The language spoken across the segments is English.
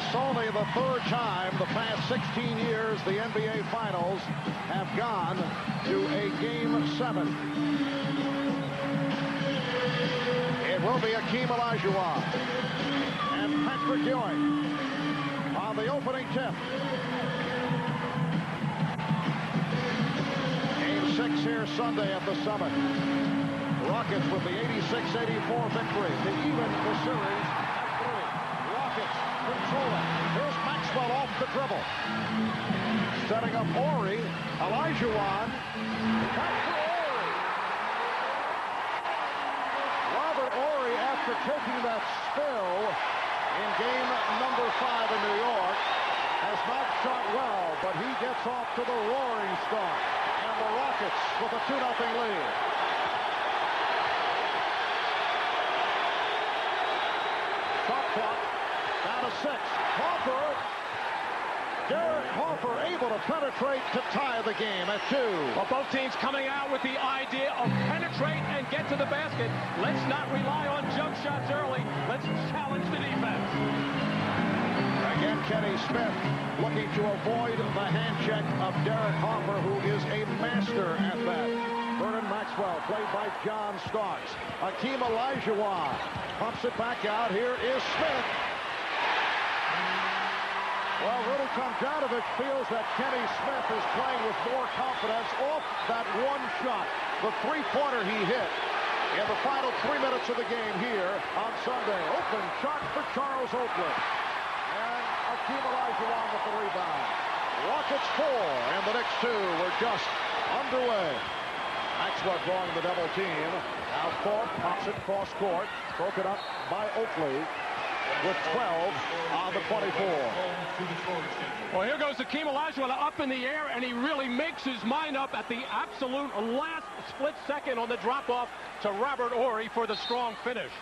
It's only the third time the past 16 years the NBA Finals have gone to a Game 7. It will be Hakeem Olajuwon and Patrick Ewing on the opening tip. Game 6 here Sunday at the Summit. Rockets with the 86-84 victory to even the series at 3. Rockets control it. Here's Maxwell off the dribble. Setting up Ori. Olajuwon. Back for Ori. Robert Ori, after taking that spill in game number 5 in New York, has not shot well, but he gets off to the roaring start. And the Rockets with a 2-0 lead. Shot clock down to 6. Derek Harper able to penetrate to tie the game at 2. Well, both teams coming out with the idea of penetrate and get to the basket. Let's not rely on jump shots early. Let's challenge the defense. Again, Kenny Smith looking to avoid the hand check of Derek Harper, who is a master at that. Vernon Maxwell, played by John Starks. Hakeem Olajuwon pumps it back out. Here is Smith. Well, Rudy Tomjanovich feels that Kenny Smith is playing with more confidence off that one shot, the three-pointer he hit in the final 3 minutes of the game here on Sunday. Open shot for Charles Oakley. And Hakeem Olajuwon with the rebound. Rockets 4 and the Knicks 2 were just underway. Maxwell drawing the double team. Now Thorpe pops it cross court. Broken up by Oakley with 12 on the 24. Well, here goes Hakeem Olajuwon up in the air, and he really makes his mind up at the absolute last split second on the drop-off to Robert Ori for the strong finish.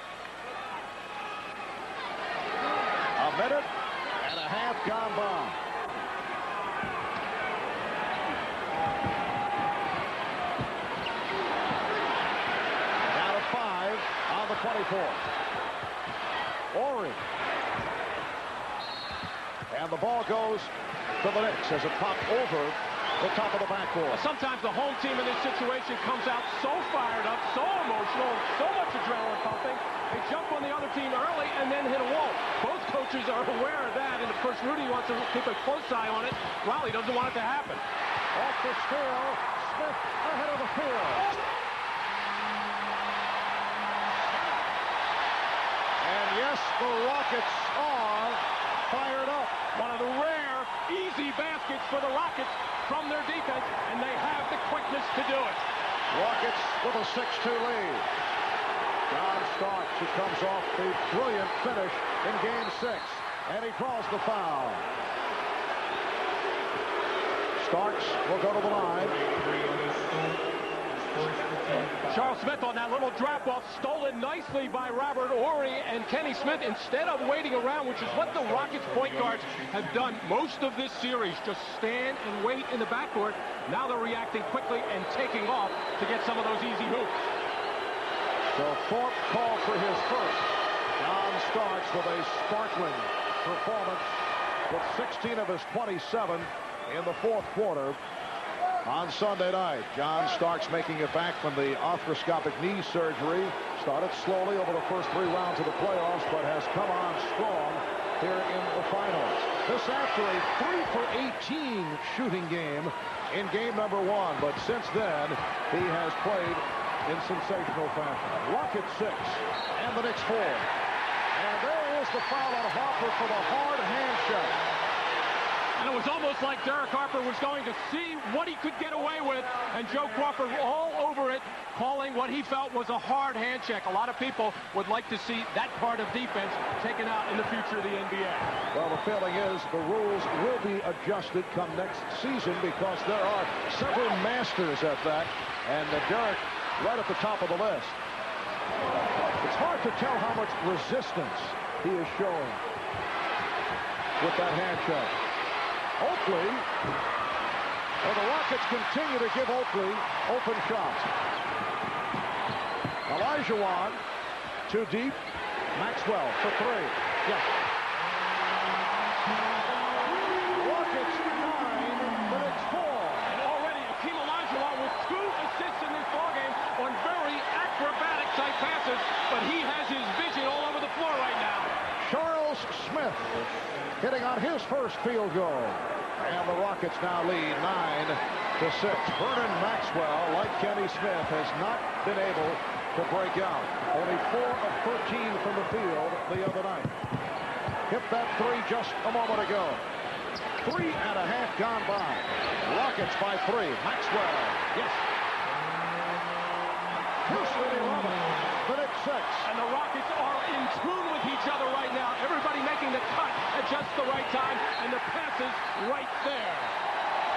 A minute and a half gone by. Now to 5 on the 24. Ori. And the ball goes to the Knicks as it popped over the top of the backboard. Sometimes the home team in this situation comes out so fired up, so emotional, so much adrenaline pumping. They jump on the other team early and then hit a wall. Both coaches are aware of that, and of course Rudy wants to keep a close eye on it. Riley doesn't want it to happen. Off the steal, Smith ahead of the field. And yes, the Rockets are fired up. One of the rare, easy baskets for the Rockets from their defense, and they have the quickness to do it. Rockets with a 6-2 lead. John Starks, who comes off the brilliant finish in Game 6, and he draws the foul. Starks will go to the line. Charles Smith on that little drop-off, stolen nicely by Robert Ori, and Kenny Smith, instead of waiting around, which is what the Rockets point guards have done most of this series, just stand and wait in the backcourt. Now they're reacting quickly and taking off to get some of those easy hoops. So Thorpe called for his first. John Starks with a sparkling performance with 16 of his 27 in the fourth quarter. On Sunday night, John Starks making it back from the arthroscopic knee surgery. Started slowly over the first 3 rounds of the playoffs, but has come on strong here in the finals. This after a 3 for 18 shooting game in game number 1, but since then, he has played in sensational fashion. Rockets 6 and the Knicks 4. And there is the foul on Harper for the hard handshake. And it was almost like Derek Harper was going to see what he could get away with, and Joe Crawford all over it, calling what he felt was a hard hand check. A lot of people would like to see that part of defense taken out in the future of the NBA. Well, the feeling is the rules will be adjusted come next season because there are several masters at that, and Derek right at the top of the list. It's hard to tell how much resistance he is showing with that hand check. Oakley, well, the Rockets continue to give Oakley open shots. Olajuwon, too deep. Maxwell for 3. Yeah. Rockets 9, the Knicks 4. And already Hakeem Olajuwon with 2 assists in this ballgame on very acrobatic type passes, but he has his vision all over the floor right now. Charles Smith hitting on his first field goal. And the Rockets now lead 9-6. Vernon Maxwell, like Kenny Smith, has not been able to break out. Only 4 of 13 from the field the other night. Hit that 3 just a moment ago. 3.5 gone by. Rockets by 3. Maxwell. Yes. Houston 11. The Knicks 6. And the Rockets are in tune with each other right now. Everybody making the cut at just the right time. And the passes right there.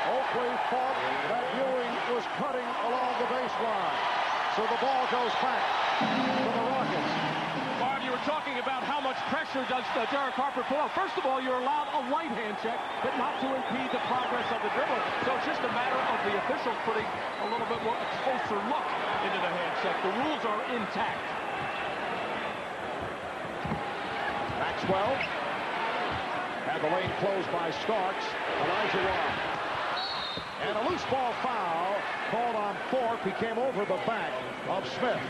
Oakley thought that Ewing was cutting along the baseline. So the ball goes back to the Rockets. Barb, you were talking about how much pressure does Derek Harper pull out. First of all, you're allowed a light hand check, but not to impede the progress of the dribble. So it's just a matter of the officials putting a little bit more a closer look into the hand check. The rules are intact. Maxwell had the lane closed by Starks. Olajuwon. And a loose ball foul called on Thorpe. He came over the back of Smith.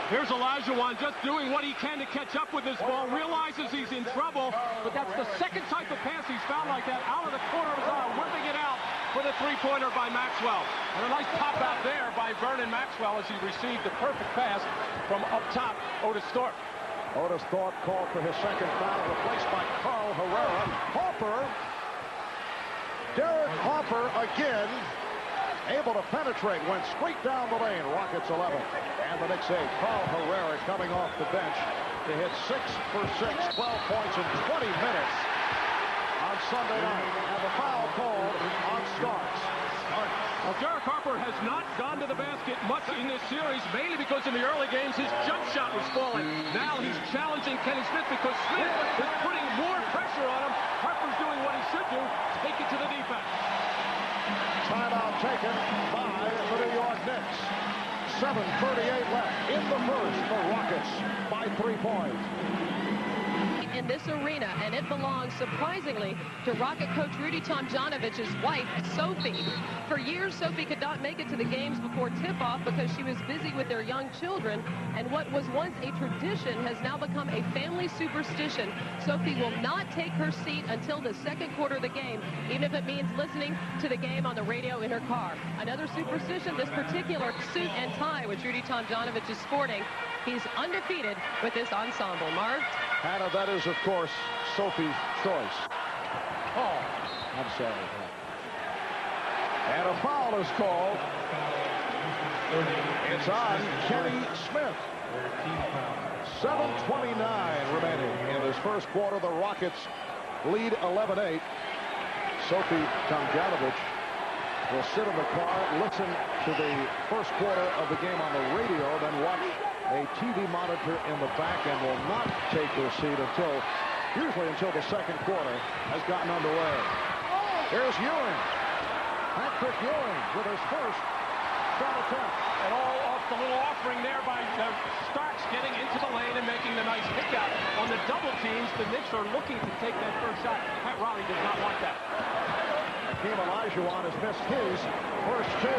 Here's Olajuwon just doing what he can to catch up with this ball. Realizes he's in trouble, but that's the second type of pass he's found like that. Out of the corner of his eye, whipping it out for the three-pointer by Maxwell. And a nice pop out there by Vernon Maxwell as he received the perfect pass from up top, Otis Thorpe. Otis Thorpe called for his second foul, replaced by Carl Herrera. Harper, Derek Harper again, able to penetrate, went straight down the lane. Rockets 11, and the Knicks 8. Carl Herrera coming off the bench to hit 6 for 6, 12 points in 20 minutes on Sunday night. And the foul called on Starks. Well, Derek Harper has not gone to the basket much in this series, mainly because in the early games his jump shot was falling. Now he's challenging Kenny Smith because Smith is putting more pressure on him. Harper's doing what he should do, take it to the defense. Timeout taken by the New York Knicks. 7:38 left in the first. The Rockets by 3 points. In this arena, and it belongs surprisingly to Rocket coach Rudy Tomjanovich's wife, Sophie. For years, Sophie could not make it to the games before tip-off because she was busy with their young children, and what was once a tradition has now become a family superstition. Sophie will not take her seat until the second quarter of the game, even if it means listening to the game on the radio in her car. Another superstition, this particular suit and tie which Rudy Tomjanovich is sporting. He's undefeated with this ensemble. Marv? Hannah, that is, of course, Sophie's choice. Oh, I'm sorry. And a foul is called. It's on Kenny Smith. 7:29 remaining in this first quarter. The Rockets lead 11-8. Sophie Tomjanovich will sit in the car, listen to the first quarter of the game on the radio, then watch a TV monitor in the back, and will not take her seat usually until the second quarter has gotten underway. Here's Ewing. Patrick Ewing with his first shot attempt. And all off the little offering there by Starks getting into the lane and making the nice pick out. On the double teams, the Knicks are looking to take that first shot. Pat Riley does not want that. Hakeem Olajuwon has missed his first 2.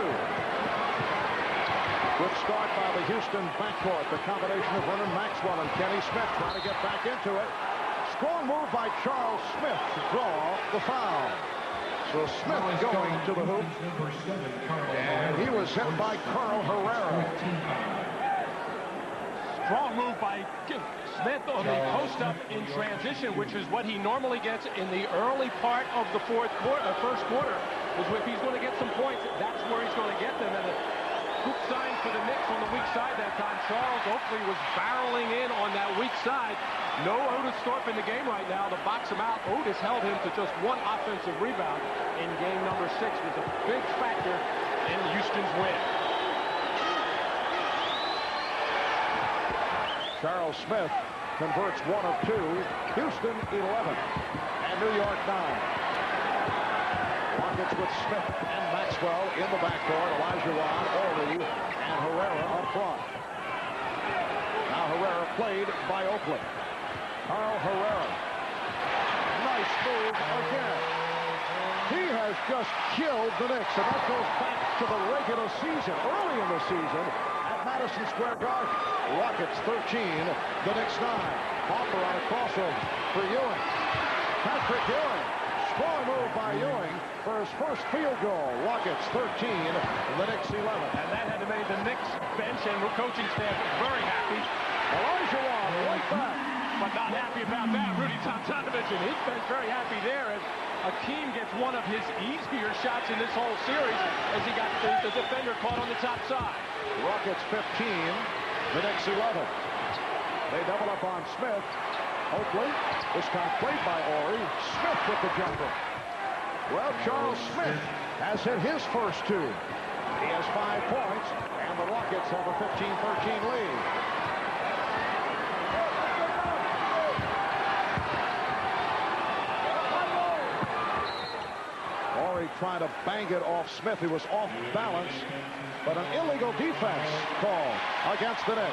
Good start by the Houston backcourt. The combination of Vernon Maxwell and Kenny Smith trying to get back into it. Strong move by Charles Smith to draw the foul. So Smith going to the hoop. And he was hit by Carl Herrera. Strong move by Smith on the post-up in transition, which is what he normally gets in the early part of the first quarter. Is if he's going to get some points, that's where he's going to get them. And the hoop sign for the Knicks on the weak side that time. Charles Oakley was barreling in on that weak side. No Otis Thorpe in the game right now to box him out. Otis held him to just 1 offensive rebound in game number 6. Was a big factor in Houston's win. Charles Smith converts 1 of 2. Houston 11 and New York 9. Rockets with Smith and Maxwell in the backcourt. Olajuwon, Ori, and Herrera up front. Now Herrera outplayed by Oakley. Carl Herrera. Nice move again. He has just killed the Knicks, and that goes back to the regular season, early in the season, at Madison Square Garden. Rockets 13, the Knicks 9. Hopper on a crossover for Ewing. Patrick Ewing. Strong move by Ewing for his first field goal. Rockets 13, the Knicks 11. And that had to make the Knicks bench and coaching staff very happy. Olajuwon right back. But not happy about that. Rudy Tomjanovich and his bench very happy there as Hakeem gets one of his easier shots in this whole series as he got the defender caught on the top side. Rockets 15, the Knicks 11. They double up on Smith. Oakley, this time played by Horry. Smith with the jumper. Well, Charles Smith has hit his first two. He has 5 points, and the Rockets have a 15-13 lead. Horry trying to bang it off Smith. He was off balance, but an illegal defense call against the Knicks.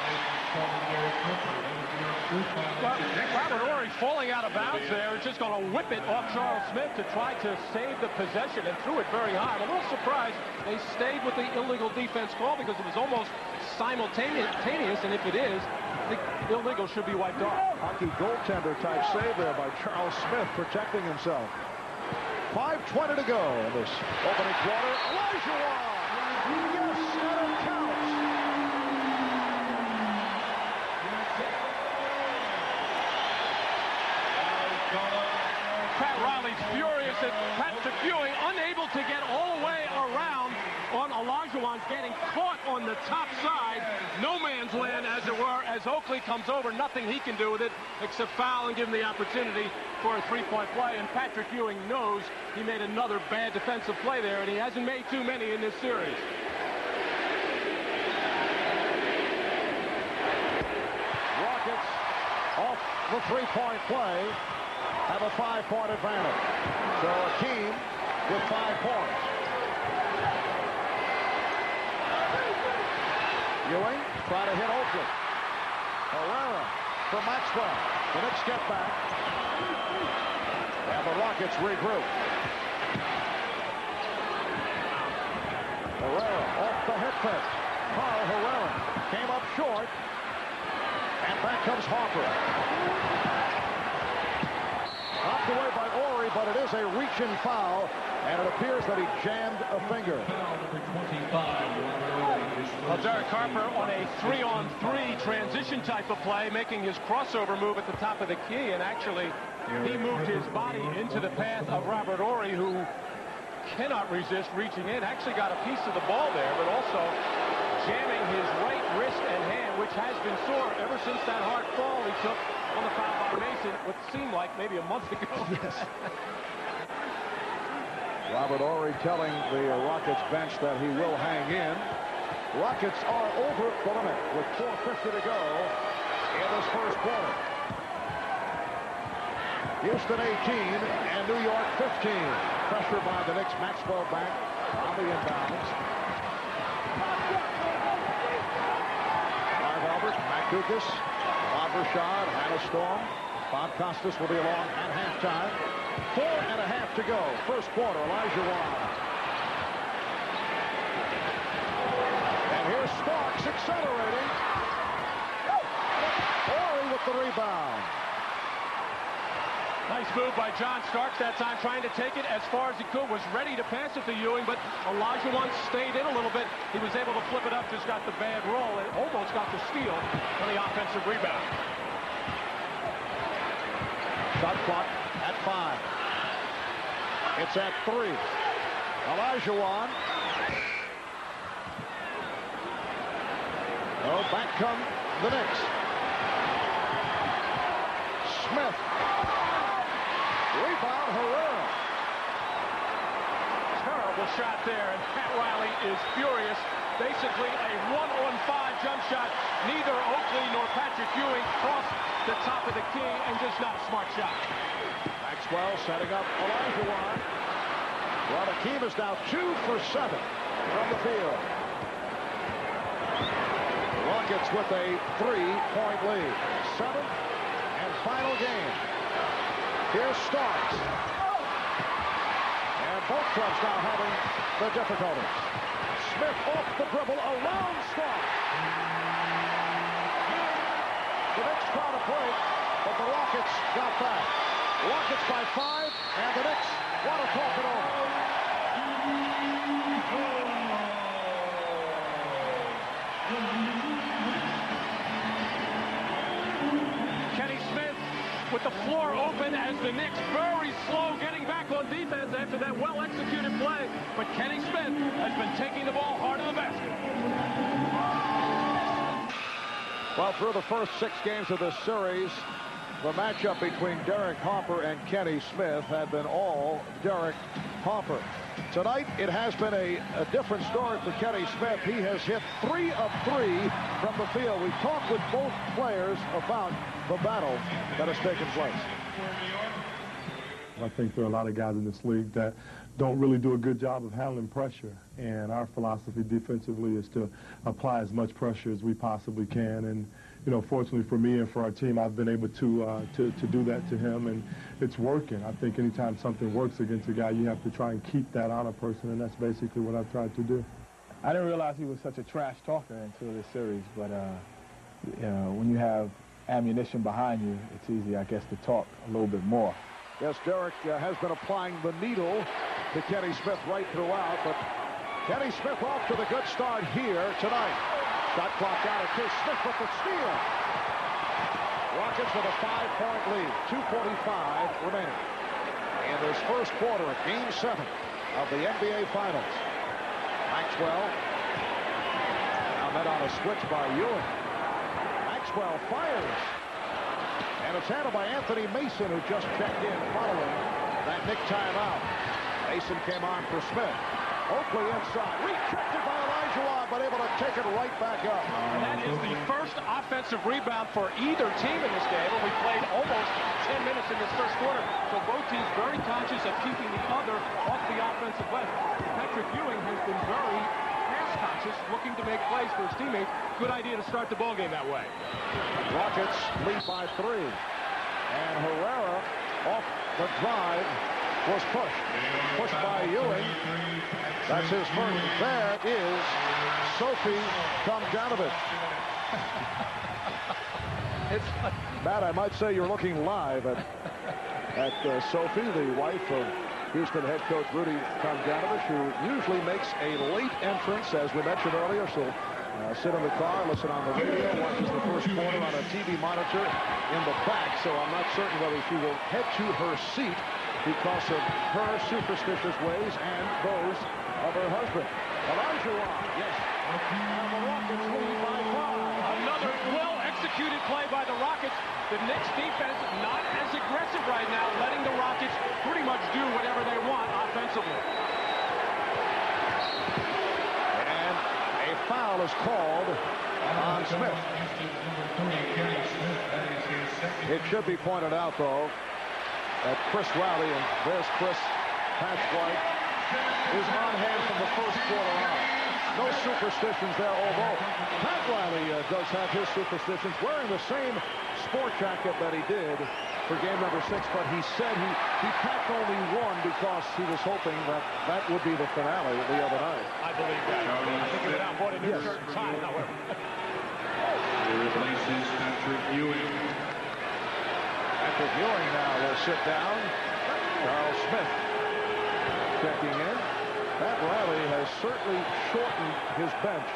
Robert Horry falling out of bounds there is just going to whip it off Charles Smith to try to save the possession and threw it very high. I'm a little surprised they stayed with the illegal defense call because it was almost simultaneous, and if it is, the illegal should be wiped off. Hockey goaltender type save there by Charles Smith protecting himself. 5:20 to go in this opening quarter. Olajuwon! Yes, and it counts. Pat Riley's furious at Patrick Ewing, unable to get all the way around on Olajuwon, getting caught on the top side. No man's land, as it were, as Oakley comes over. Nothing he can do with it except foul and give him the opportunity for a three-point play. And Patrick Ewing knows he made another bad defensive play there, and he hasn't made too many in this series. Rockets off the three-point play have a 5-point advantage. So Hakeem with 5 points. Ewing try to hit Oakley. Herrera for Maxwell. The Knicks get back. And the Rockets regroup. Herrera off the hip fake. Carl Herrera came up short. And back comes Hopper. Knocked away by Horry, but it is a reach-in foul, and it appears that he jammed a finger. Well, Derek Harper on a 3-on-3 transition type of play, making his crossover move at the top of the key, and actually he moved his body into the path of Robert Horry, who cannot resist reaching in. Actually got a piece of the ball there, but also jamming his right wrist and hand, which has been sore ever since that hard fall he took on the foul by Mason, what seemed like maybe a month ago. Yes. Robert Horry telling the Rockets bench that he will hang in. Rockets are over the limit with 4:50 to go in this first quarter. Houston 18 and New York 15. Pressure by the Knicks. Maxwell back on the inbounds. Marv Albert, Matt Dukas, Bob Rashad, Hannah Storm. Bob Costas will be along at halftime. 4.5 to go. First quarter, Olajuwon. And here's Sparks accelerating. Horry with the rebound. Nice move by John Starks that time, trying to take it as far as he could, was ready to pass it to Ewing, but Olajuwon stayed in a little bit. He was able to flip it up, just got the bad roll, and almost got the steal on the offensive rebound. Shot clock at 5. It's at 3. Olajuwon. Oh, back come the Knicks. Smith. Rebound, Herrera. Terrible shot there, and Pat Riley is furious. Basically a 1-on-5 jump shot. Neither Oakley nor Patrick Ewing crossed the top of the key, and just not a smart shot. Maxwell setting up Olajuwon. Well, Hakeem is now 2 for 7 from the field. Rockets with a 3-point lead. 7th and final game. Here Starks. And both clubs now having the difficulties. Smith off the dribble around Starks. The Knicks try to break, but the Rockets got back. Rockets by 5, and the Knicks want to talk it over. Kenny Smith with the floor open as the Knicks very slow getting back on defense after that well-executed play. But Kenny Smith has been taking the ball hard to the basket. Well, through the first 6 games of this series, the matchup between Derek Harper and Kenny Smith had been all Derek Harper. Tonight, it has been a different story for Kenny Smith. He has hit 3 of 3 from the field. We've talked with both players about the battle that has taken place. I think there are a lot of guys in this league that don't really do a good job of handling pressure. And our philosophy defensively is to apply as much pressure as we possibly can. And, you know, fortunately for me and for our team, I've been able to do that to him, and it's working. I think anytime something works against a guy, you have to try and keep that on a person, and that's basically what I've tried to do. I didn't realize he was such a trash talker until this series, but you know, when you have ammunition behind you, it's easy, I guess, to talk a little bit more. Yes, Derek has been applying the needle to Kenny Smith right throughout, but Kenny Smith off to the good start here tonight. Shot clock down at 2. Smith with the steal. Rockets with a 5-point lead. 2:45 remaining in this first quarter of Game 7 of the NBA Finals. Maxwell now met on a switch by Ewing. Maxwell fires. And it's handled by Anthony Mason, who just checked in following that Knick timeout. Mason came on for Smith. Oakley inside. Rejected by Olajuwon, but able to take it right back up. That is the first offensive rebound for either team in this game. And we played almost 10 minutes in this first quarter. So both teams very conscious of keeping the other off the offensive left. Patrick Ewing has been very pass conscious, looking to make plays for his teammates. Good idea to start the ball game that way. Rockets lead by 3. And Herrera off the drive was pushed. Pushed by Ewing. That's his first. There is Sophie Tomjanovich. Matt, I might say you're looking live at Sophie, the wife of Houston head coach Rudy Tomjanovich, who usually makes a late entrance, as we mentioned earlier. She'll sit in the car, listen on the radio, watches the first quarter on a TV monitor in the back, so I'm not certain whether she will head to her seat because of her superstitious ways and those of her husband. Olajuwon, yes. And the Rockets lead by 5. Another well-executed play by the Rockets. The Knicks defense not as aggressive right now, letting the Rockets pretty much do whatever they want offensively. And a foul is called on Smith. It should be pointed out, though, that Chris Riley, and there's Chris Patchwhite, is on hand from the first quarter on. No superstitions there, although Pat Riley does have his superstitions, wearing the same sport jacket that he did for game number 6, but he said he packed only one because he was hoping that that would be the finale the other night. I believe that. I think he went out and bought a new shirt and tie, however. He replaces Patrick Ewing. Patrick Ewing now will sit down. Charles Smith checking in. Pat Riley has certainly shortened his bench.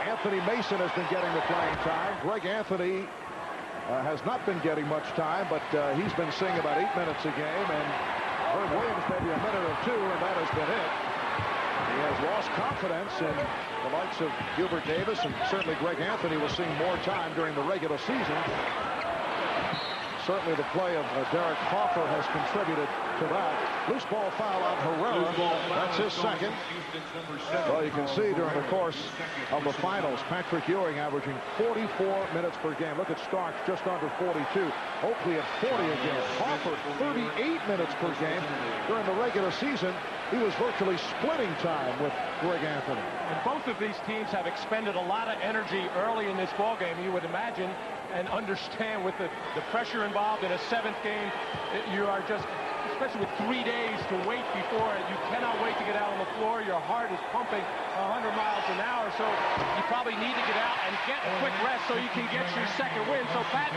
Anthony Mason has been getting the playing time. Greg Anthony has not been getting much time, but he's been seeing about 8 minutes a game, and Herb Williams maybe a minute or 2, and that has been it. He has lost confidence in the likes of Hubert Davis, and certainly Greg Anthony was seeing more time during the regular season. Certainly the play of Derek Harper has contributed to that. Loose ball foul on Herrera. That's his second. Well, you can see during the course of the finals, Patrick Ewing averaging 44 minutes per game. Look at Starks, just under 42. Oakley at 40 again. Crawford, 38 minutes per game. During the regular season, he was virtually splitting time with Greg Anthony. And both of these teams have expended a lot of energy early in this ball game, you would imagine, and understand with the pressure involved in a 7th game. You are just, especially with 3 days to wait before it, you cannot wait to get out on the floor. Your heart is pumping 100 miles an hour, so you probably need to get out and get a quick rest so you can get your second win. So Pat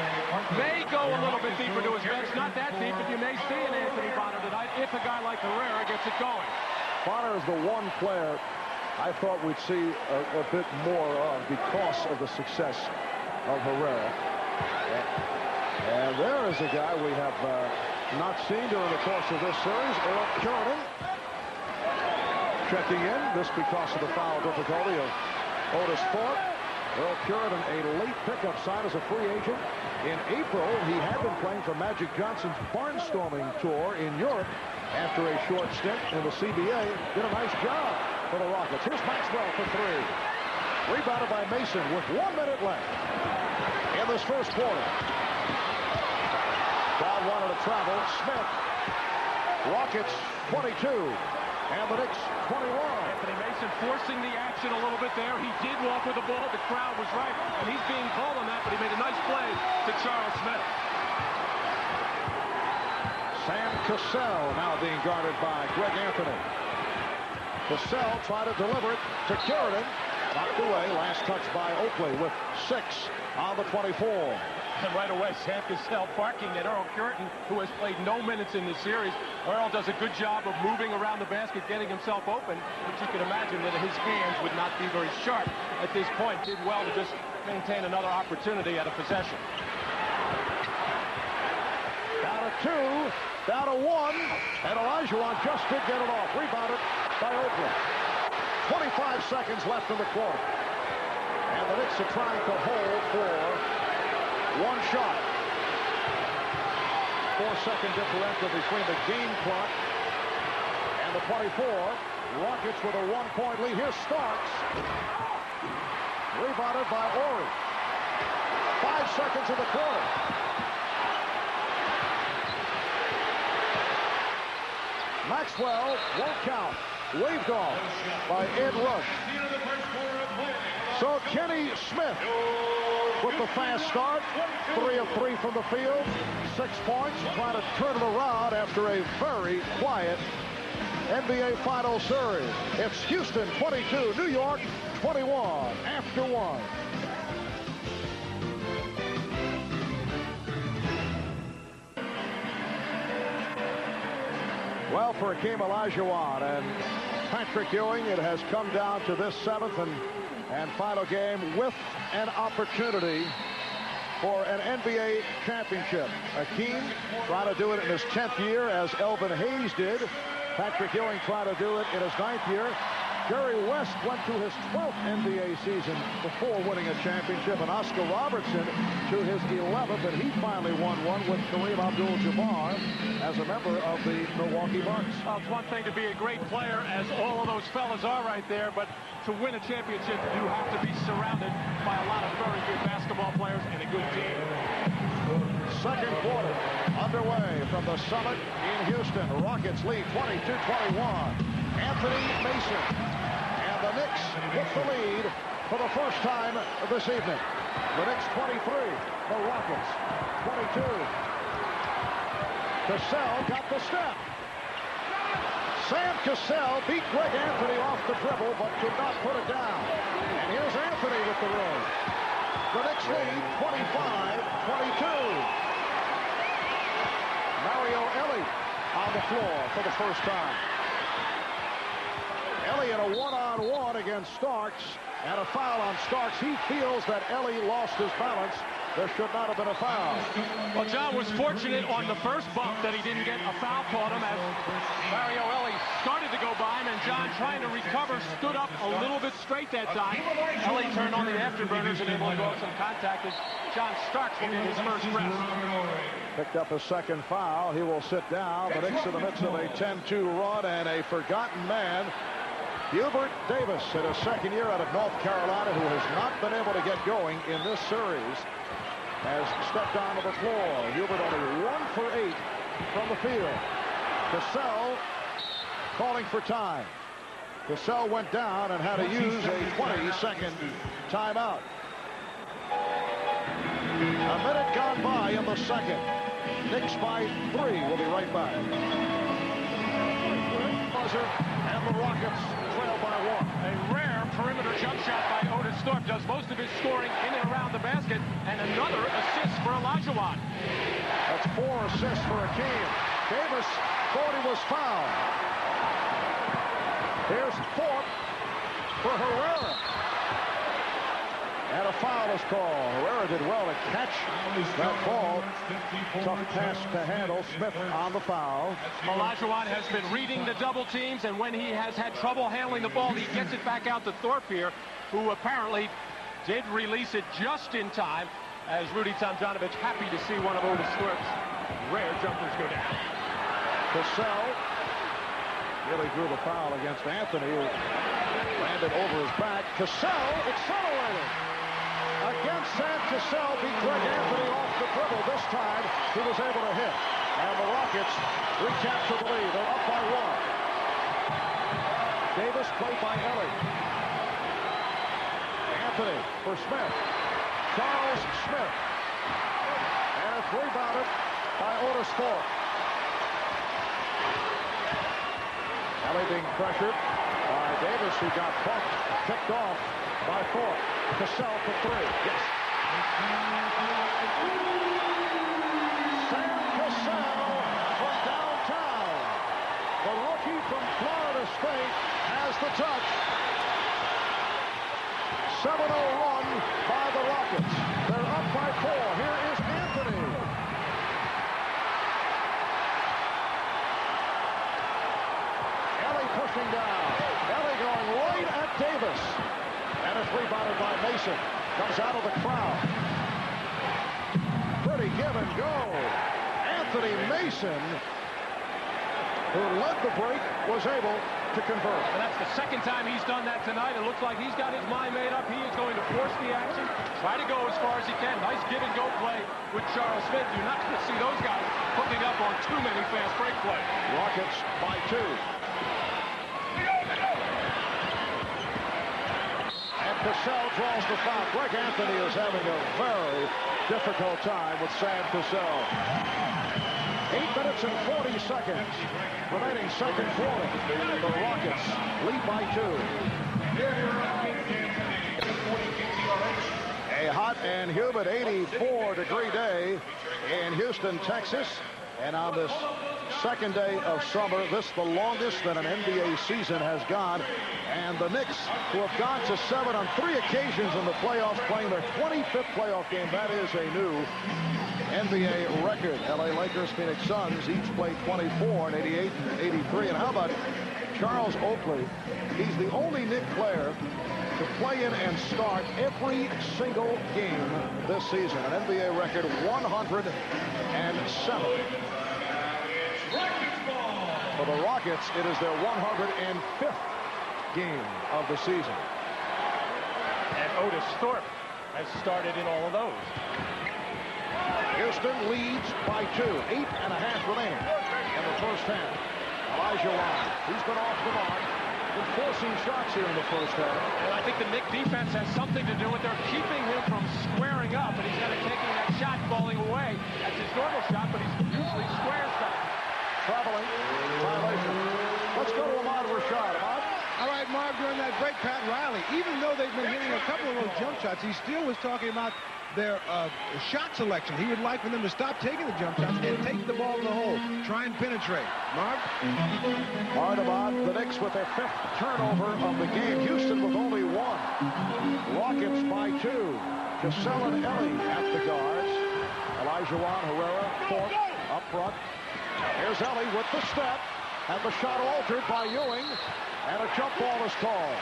may go a little bit deeper to his bench, not that deep, but you may see an Anthony Bonner tonight if a guy like Herrera gets it going. Bonner is the one player I thought we'd see a bit more of because of the success of Herrera. And there is a guy we have not seen during the course of this series, Earl Curran. Checking in, this because of the foul difficulty of Otis Thorpe. Earl Curran, a late pickup sign as a free agent. In April, he had been playing for Magic Johnson's barnstorming tour in Europe after a short stint in the CBA. Did a nice job for the Rockets. Here's Maxwell for 3. Rebounded by Mason with 1 minute left in this first quarter. Down wanted to travel. Smith. Rockets 22. And the Knicks 21. Anthony Mason forcing the action a little bit there. He did walk with the ball. The crowd was right. And he's being called on that, but he made a nice play to Charles Smith. Sam Cassell now being guarded by Greg Anthony. Cassell tried to deliver it to Curran. Knocked away. Last touch by Oakley with 6 on the 24. And right away, Sam Cassell barking at Earl Curran, who has played no minutes in this series. Earl does a good job of moving around the basket, getting himself open, but you can imagine that his hands would not be very sharp at this point. Did well to just maintain another opportunity at a possession. Down to 2, down to 1, and Olajuwon just did get it off. Rebounded by Oakley. 25 seconds left in the quarter. And the Knicks are trying to hold for 1 shot. 4-second differential between the game clock and the 24. Rockets with a 1-point lead. Here's Starks. Rebounded by Horry. 5 seconds in the quarter. Maxwell won't count. Waved off by Ed Rush. So Kenny Smith with the fast start. 3 of 3 from the field. 6 points. Trying to turn it around after a very quiet NBA Finals series. It's Houston 22, New York 21 after 1. Well, for Hakeem Olajuwon and Patrick Ewing, it has come down to this 7th and final game with an opportunity for an NBA championship. Hakeem trying to do it in his 10th year, as Elvin Hayes did. Patrick Ewing trying to do it in his 9th year. Jerry West went to his 12th NBA season before winning a championship, and Oscar Robertson to his 11th, and he finally won one with Kareem Abdul-Jabbar as a member of the Milwaukee Bucks. Well, it's one thing to be a great player, as all of those fellas are right there, but to win a championship, you have to be surrounded by a lot of very good basketball players and a good team. Second quarter underway from the Summit in Houston. Rockets lead 22-21. Anthony Mason and the Knicks with the lead for the first time this evening. The Knicks 23, the Rockets 22. Cassell got the step. Sam Cassell beat Greg Anthony off the dribble, but could not put it down. And here's Anthony with the roll. The Knicks lead 25-22. Mario Elie on the floor for the first time. Elie in a one-on-one against Starks, and a foul on Starks. He feels that Elie lost his balance There should not have been a foul. Well, John was fortunate on the first bump that he didn't get a foul caught him as Mario Ellie started to go by him, and John, trying to recover, stood up a little bit straight that time. Ellie turned on the afterburners and able to go with some contact as John Starks will get his first rest. Picked up a second foul. He will sit down. The Knicks in the midst of a 10-2 run, and a forgotten man, Hubert Davis, in his second year out of North Carolina, who has not been able to get going in this series, has stepped onto the floor. Hubert only 1 for 8 from the field. Cassell calling for time. Cassell went down and had to use a 20-second timeout. A minute gone by in the second. Knicks by 3. We'll be right back. Buzzer, and the Rockets trail by 1. A rare perimeter jump shot by Otis Thorpe does most of his scoring in and around the basket, and another assist for Olajuwon. That's 4 assists for Hakeem. Davis thought he was fouled. Here's Thorpe for Herrera. And a foul is called. Herrera did well to catch that ball. Tough pass to handle. Smith on the foul. Olajuwon has been reading the double teams, and when he has had trouble handling the ball, he gets it back out to Thorpe here, who apparently did release it just in time, as Rudy Tomjanovich happy to see one of Otis Thorpe's rare jumpers go down. Cassell really drew the foul against Anthony, who landed over his back. Cassell accelerated. Against Sam Cassell, beat Greg Anthony off the dribble. This time, he was able to hit. And the Rockets recapture the lead. They're up by 1. Davis played by Ellie. Anthony for Smith. Charles Smith. And it's rebounded by Otis Thorpe. Ellie being pressured by Davis, who got bumped, picked off by Thorpe. Cassell for 3. Yes. Sam Cassell from downtown. The rookie from Florida State has the touch. 7-0 run by the Rockets. They're up by 4. Here is Anthony. Ellie pushing down. Ellie going right at Davis. And it's rebounded by Mason. Comes out of the crowd. Pretty give and go. Anthony Mason, who led the break, was able to convert. And that's the second time he's done that tonight. It looks like he's got his mind made up. He is going to force the action, try to go as far as he can. Nice give and go play with Charles Smith. You're not going to see those guys hooking up on too many fast break plays. Rockets by 2. Cassell draws the foul. Greg Anthony is having a very difficult time with Sam Cassell. 8 minutes and 40 seconds remaining second quarter. The Rockets lead by 2. A hot and humid 84-degree day in Houston, Texas. And on this second day of summer, this the longest that an NBA season has gone. And the Knicks, who have gone to 7 on 3 occasions in the playoffs, playing their 25th playoff game. That is a new NBA record. LA Lakers, Phoenix Suns each played 24 in 88 and 83. And how about Charles Oakley? He's the only Knicks player to play in and start every single game this season. An NBA record 107. For the Rockets, it is their 105th game of the season. And Otis Thorpe has started in all of those. Houston leads by 2. 8.5 remaining in the first half. Olajuwon, he's been off the mark, been forcing shots here in the first half. And I think the Knicks defense has something to do with their keeping him from squaring up, and he's kind of taking that shot falling away. That's his normal shot, but he's usually squares back. Traveling violation. Let's go to Ahmad Rashad. Ahmad? I All right, Marv, during that break, Pat Riley, even though they've been hitting a couple of those jump shots, he still was talking about their shot selection. He would like for them to stop taking the jump shots and take the ball to the hole. Try and penetrate. Marv? Ardaman, the Knicks with their 5th turnover of the game. Houston with only 1. Rockets by 2. Cassell and Ellie at the guards. Olajuwon, Herrera, Thorpe up front. Here's Ellie with the step. And the shot altered by Ewing. And a jump ball is called.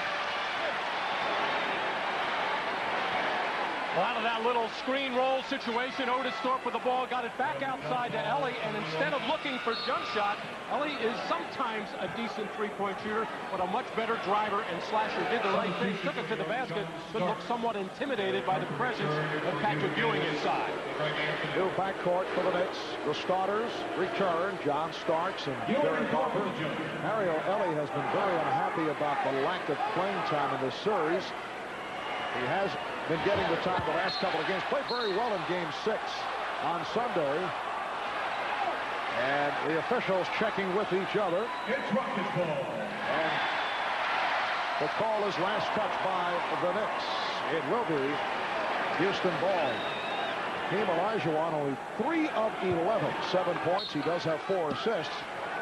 Well, out of that little screen roll situation, Otis Thorpe with the ball got it back outside to Ellie, and instead of looking for jump shot, Ellie is sometimes a decent three-point shooter, but a much better driver and slasher. Did the right thing, took it to the basket, but looked somewhat intimidated by the presence of Patrick Ewing inside. New backcourt for the Knicks. The starters return. John Starks and Derek Harper. Mario Ellie has been very unhappy about the lack of playing time in this series. He has been getting the time the last couple of games. Played very well in Game 6 on Sunday. And the officials checking with each other. It's Rockets ball. And the call is last touch by the Knicks. It will be Houston ball. Hakeem Olajuwon only 3 of 11. 7 points. He does have 4 assists.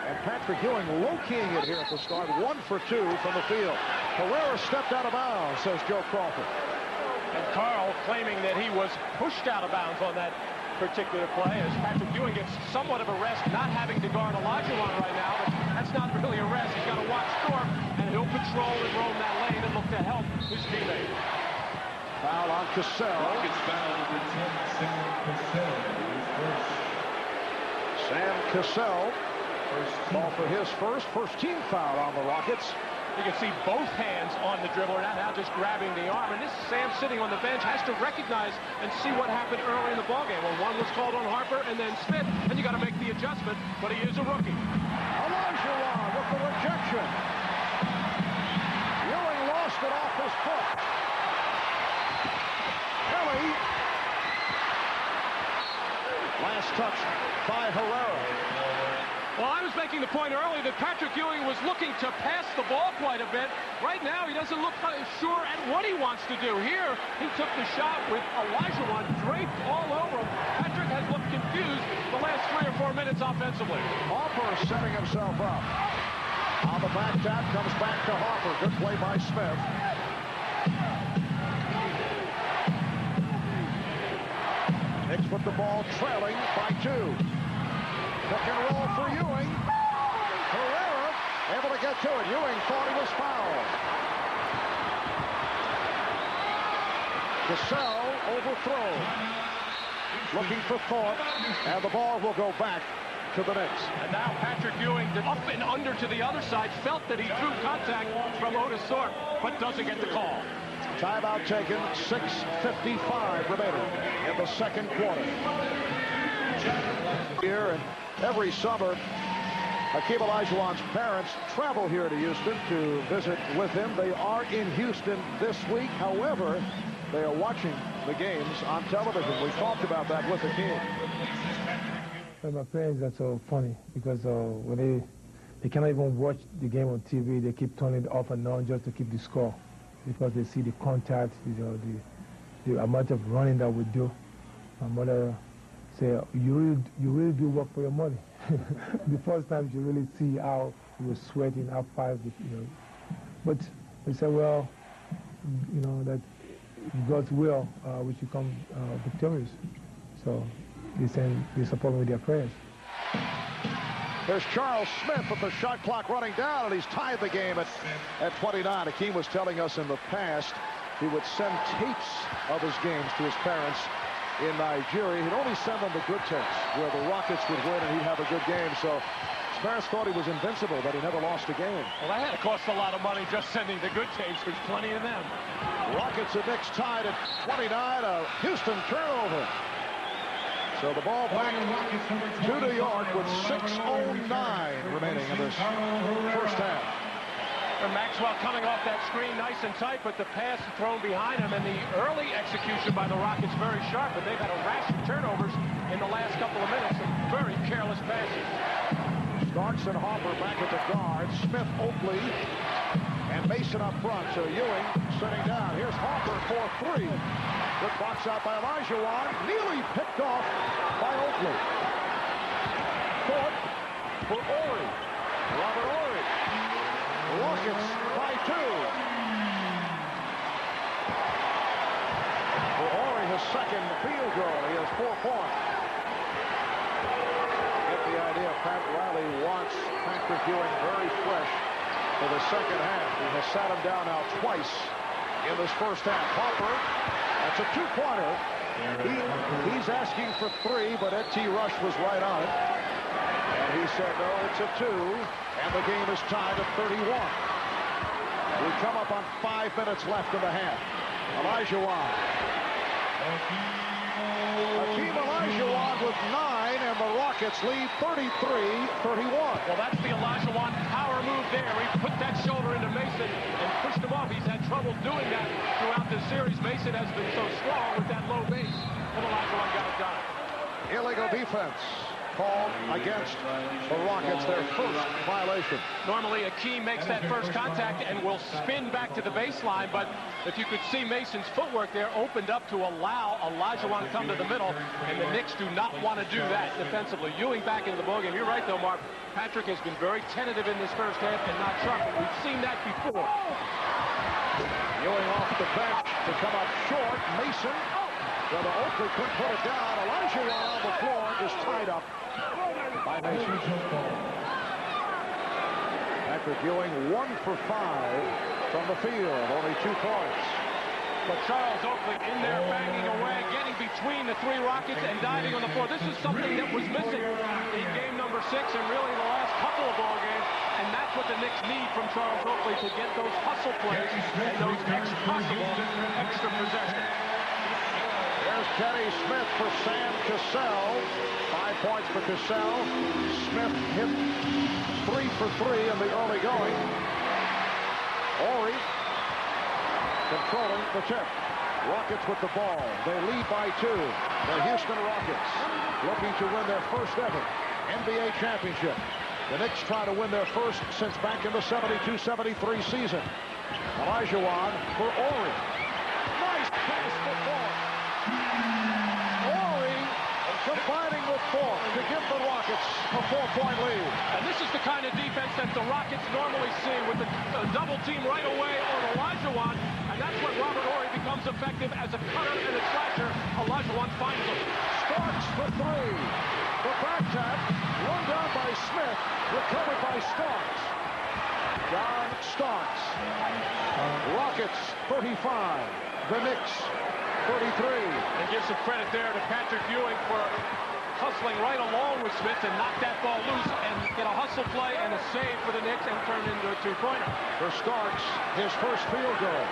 And Patrick Ewing low-keying it here at the start. 1 for 2 from the field. Herrera stepped out of bounds, says Joe Crawford. And Carl claiming that he was pushed out of bounds on that particular play as Patrick Ewing gets somewhat of a rest, not having to guard Olajuwon right now, but that's not really a rest. He's got to watch Thorpe, and he'll patrol and roam that lane and look to help his teammate. Foul on Cassell. Rockets foul number 10, Sam Cassell. Sam Cassell. Ball for his first team foul on the Rockets. You can see both hands on the dribbler, now just grabbing the arm. And this Sam sitting on the bench has to recognize and see what happened early in the ballgame. Well, one was called on Harper and then Smith, and you got to make the adjustment, but he is a rookie. Olajuwon with the rejection. Ewing lost it off his foot. Kelly. Last touch by Herrera. Well, I was making the point earlier that Patrick Ewing was looking to pass the ball quite a bit. Right now, he doesn't look sure at what he wants to do. Here, he took the shot with Olajuwon draped all over him. Patrick has looked confused the last 3 or 4 minutes offensively. Harper setting himself up. On the back tap, comes back to Harper. Good play by Smith. Knicks with the ball trailing by 2. Pick and roll for Ewing. Herrera able to get to it. Ewing thought he was fouled. Cassell overthrown. Looking for Thorpe. And the ball will go back to the Knicks. And now Patrick Ewing up and under to the other side. Felt that he drew contact from Otis Thorpe, but doesn't get the call. Timeout taken. 6:55 remaining in the second quarter. Here and every summer, Hakeem Olajuwon's parents travel here to Houston to visit with him. They are in Houston this week. However, they are watching the games on television. We talked about that with Hakeem. Well, my parents are so funny because when they cannot even watch the game on TV, they keep turning it off and on just to keep the score because they see the contact, the amount of running that we do. My mother say, you really do work for your money. The first time you really see how he was sweating, how fast, But they say, well, that God's will, we should come victorious. So they support me with their prayers. There's Charles Smith with the shot clock running down, and he's tied the game at 29. Hakeem was telling us in the past he would send tapes of his games to his parents in Nigeria. He'd only send them the good tapes where the Rockets would win and he'd have a good game. So his parents thought he was invincible, but he never lost a game. Well, that had to cost a lot of money just sending the good tapes. There's plenty of them. Rockets and Knicks tied at 29. A Houston turnover. So the ball back to New York with 6:09 remaining in this first half. And Maxwell coming off that screen nice and tight, but the pass thrown behind him, and the early execution by the Rockets very sharp, but they've had a rash of turnovers in the last couple of minutes, some very careless passes. Starks and Harper back at the guard. Smith, Oakley, And Mason up front, so Ewing sitting down. Here's Harper for three. Good box out by Olajuwon. Nearly picked off by Oakley. Fourth for Horry. Robert Horry. Rockets by two. For Horry, his second field goal. He has 4 points. Get the idea. Pat Riley wants Patrick Ewing very fresh for the second half. He has sat him down now twice in this first half. Harper, that's a two-pointer. He's asking for 3, but Ed T. Rush was right on it. And he said, no, it's a 2. And the game is tied at 31. We come up on 5 minutes left in the half. Olajuwon. Hakeem Olajuwon with 9, and the Rockets lead 33-31. Well, that's the Olajuwon power move there. He put that shoulder into Mason and pushed him off. He's had trouble doing that throughout this series. Mason has been so strong with that low base, but Olajuwon got it done. Illegal defense called against the Rockets, their first violation. Normally, Hakeem makes that first contact and will spin back to the baseline, but if you could see Mason's footwork there opened up to allow Olajuwon to come to the middle, and the Knicks do not want to do that defensively. Ewing back into the ballgame. You're right, though, Mark. Patrick has been very tentative in this first half and not sharp. We've seen that before. Ewing off the bench to come up short. Mason. So the Oakley couldn't put it down. Olajuwon on the floor is tied up by Mason. Patrick Ewing 1 for 5 from the field. Only 2 points. But Charles Oakley in there banging away, getting between the 3 Rockets and diving on the floor. This is something that was missing in game number 6 and really the last couple of ball games. And that's what the Knicks need from Charles Oakley to get those hustle plays and those extra possessions. There's Kenny Smith for Sam Cassell. 5 points for Cassell. Smith hit 3 for 3 in the early going. Horry controlling the tip. Rockets with the ball. They lead by 2. The Houston Rockets looking to win their first ever NBA championship. The Knicks try to win their first since back in the 72-73 season. Olajuwon for Horry. Nice pass for Thorpe. Horry combining with Thorpe to give the Rockets a 4-point lead. And this is the kind of defense that the Rockets normally see with the double team right away on Olajuwon. And that's when Robert Horry becomes effective as a cutter and a slasher. Olajuwon finds him. Starks for 3. The back tap, run down by Smith, recovered by Starks. John Starks. Rockets 35. The Knicks 33. And give some credit there to Patrick Ewing for hustling right along with Smith to knock that ball loose and get a hustle play and a save for the Knicks and turn into a 2-pointer. For Starks, his first field goal.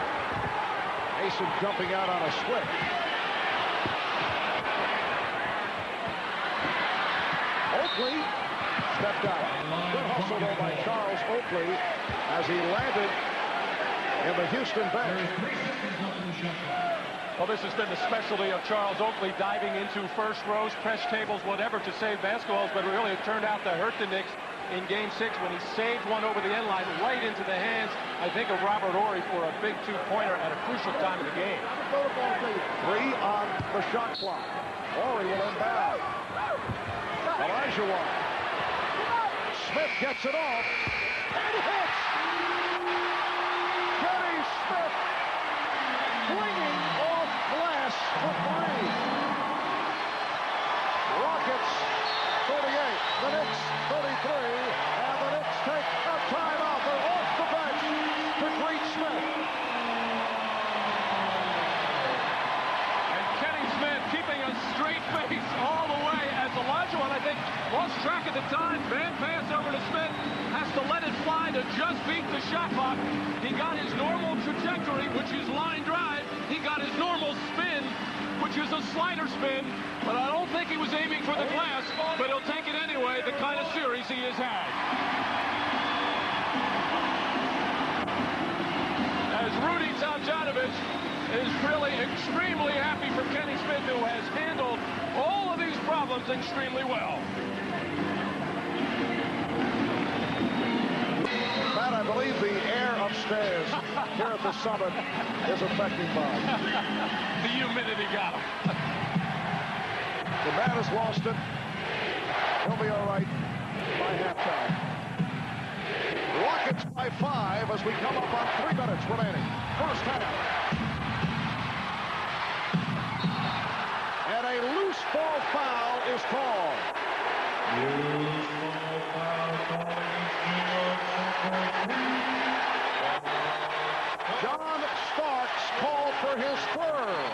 Mason jumping out on a split. Oakley stepped out. Good hustle though by Charles Oakley as he landed in the Houston bench. Well, this has been the specialty of Charles Oakley, diving into first rows, press tables, whatever to save basketballs, but really it turned out to hurt the Knicks in Game 6 when he saved one over the end line right into the hands, I think, of Robert Horry for a big 2-pointer at a crucial time of the game. 3 on the shot clock. Horry will inbound. Olajuwon. Smith gets it off and hits. Kenny Smith swinging off glass for 3. Rockets 38, the Knicks 33, and the Knicks take a timeout. They're off the bench to greet Smith. And Kenny Smith keeping a straight face all the way as Olajuwon, I think, lost track of the time. Man pass over to Smith, has to let it fly to just beat the shot clock. He got his normal trajectory, which is line drive. He got his normal spin, which is a slider spin, but I don't think he was aiming for the glass, but he'll take it anyway, the kind of series he has had. As Rudy Tomjanovich is really extremely happy for Kenny Smith, who has handled all of these problems extremely well. Matt, I believe the air of upstairs here at the Summit is affecting Bob. The humidity got him. The man has lost it. He'll be all right by halftime. Rockets by 5 as we come up on 3 minutes remaining. First half. And a loose ball foul is called. Loose ball foul John Starks called for his third.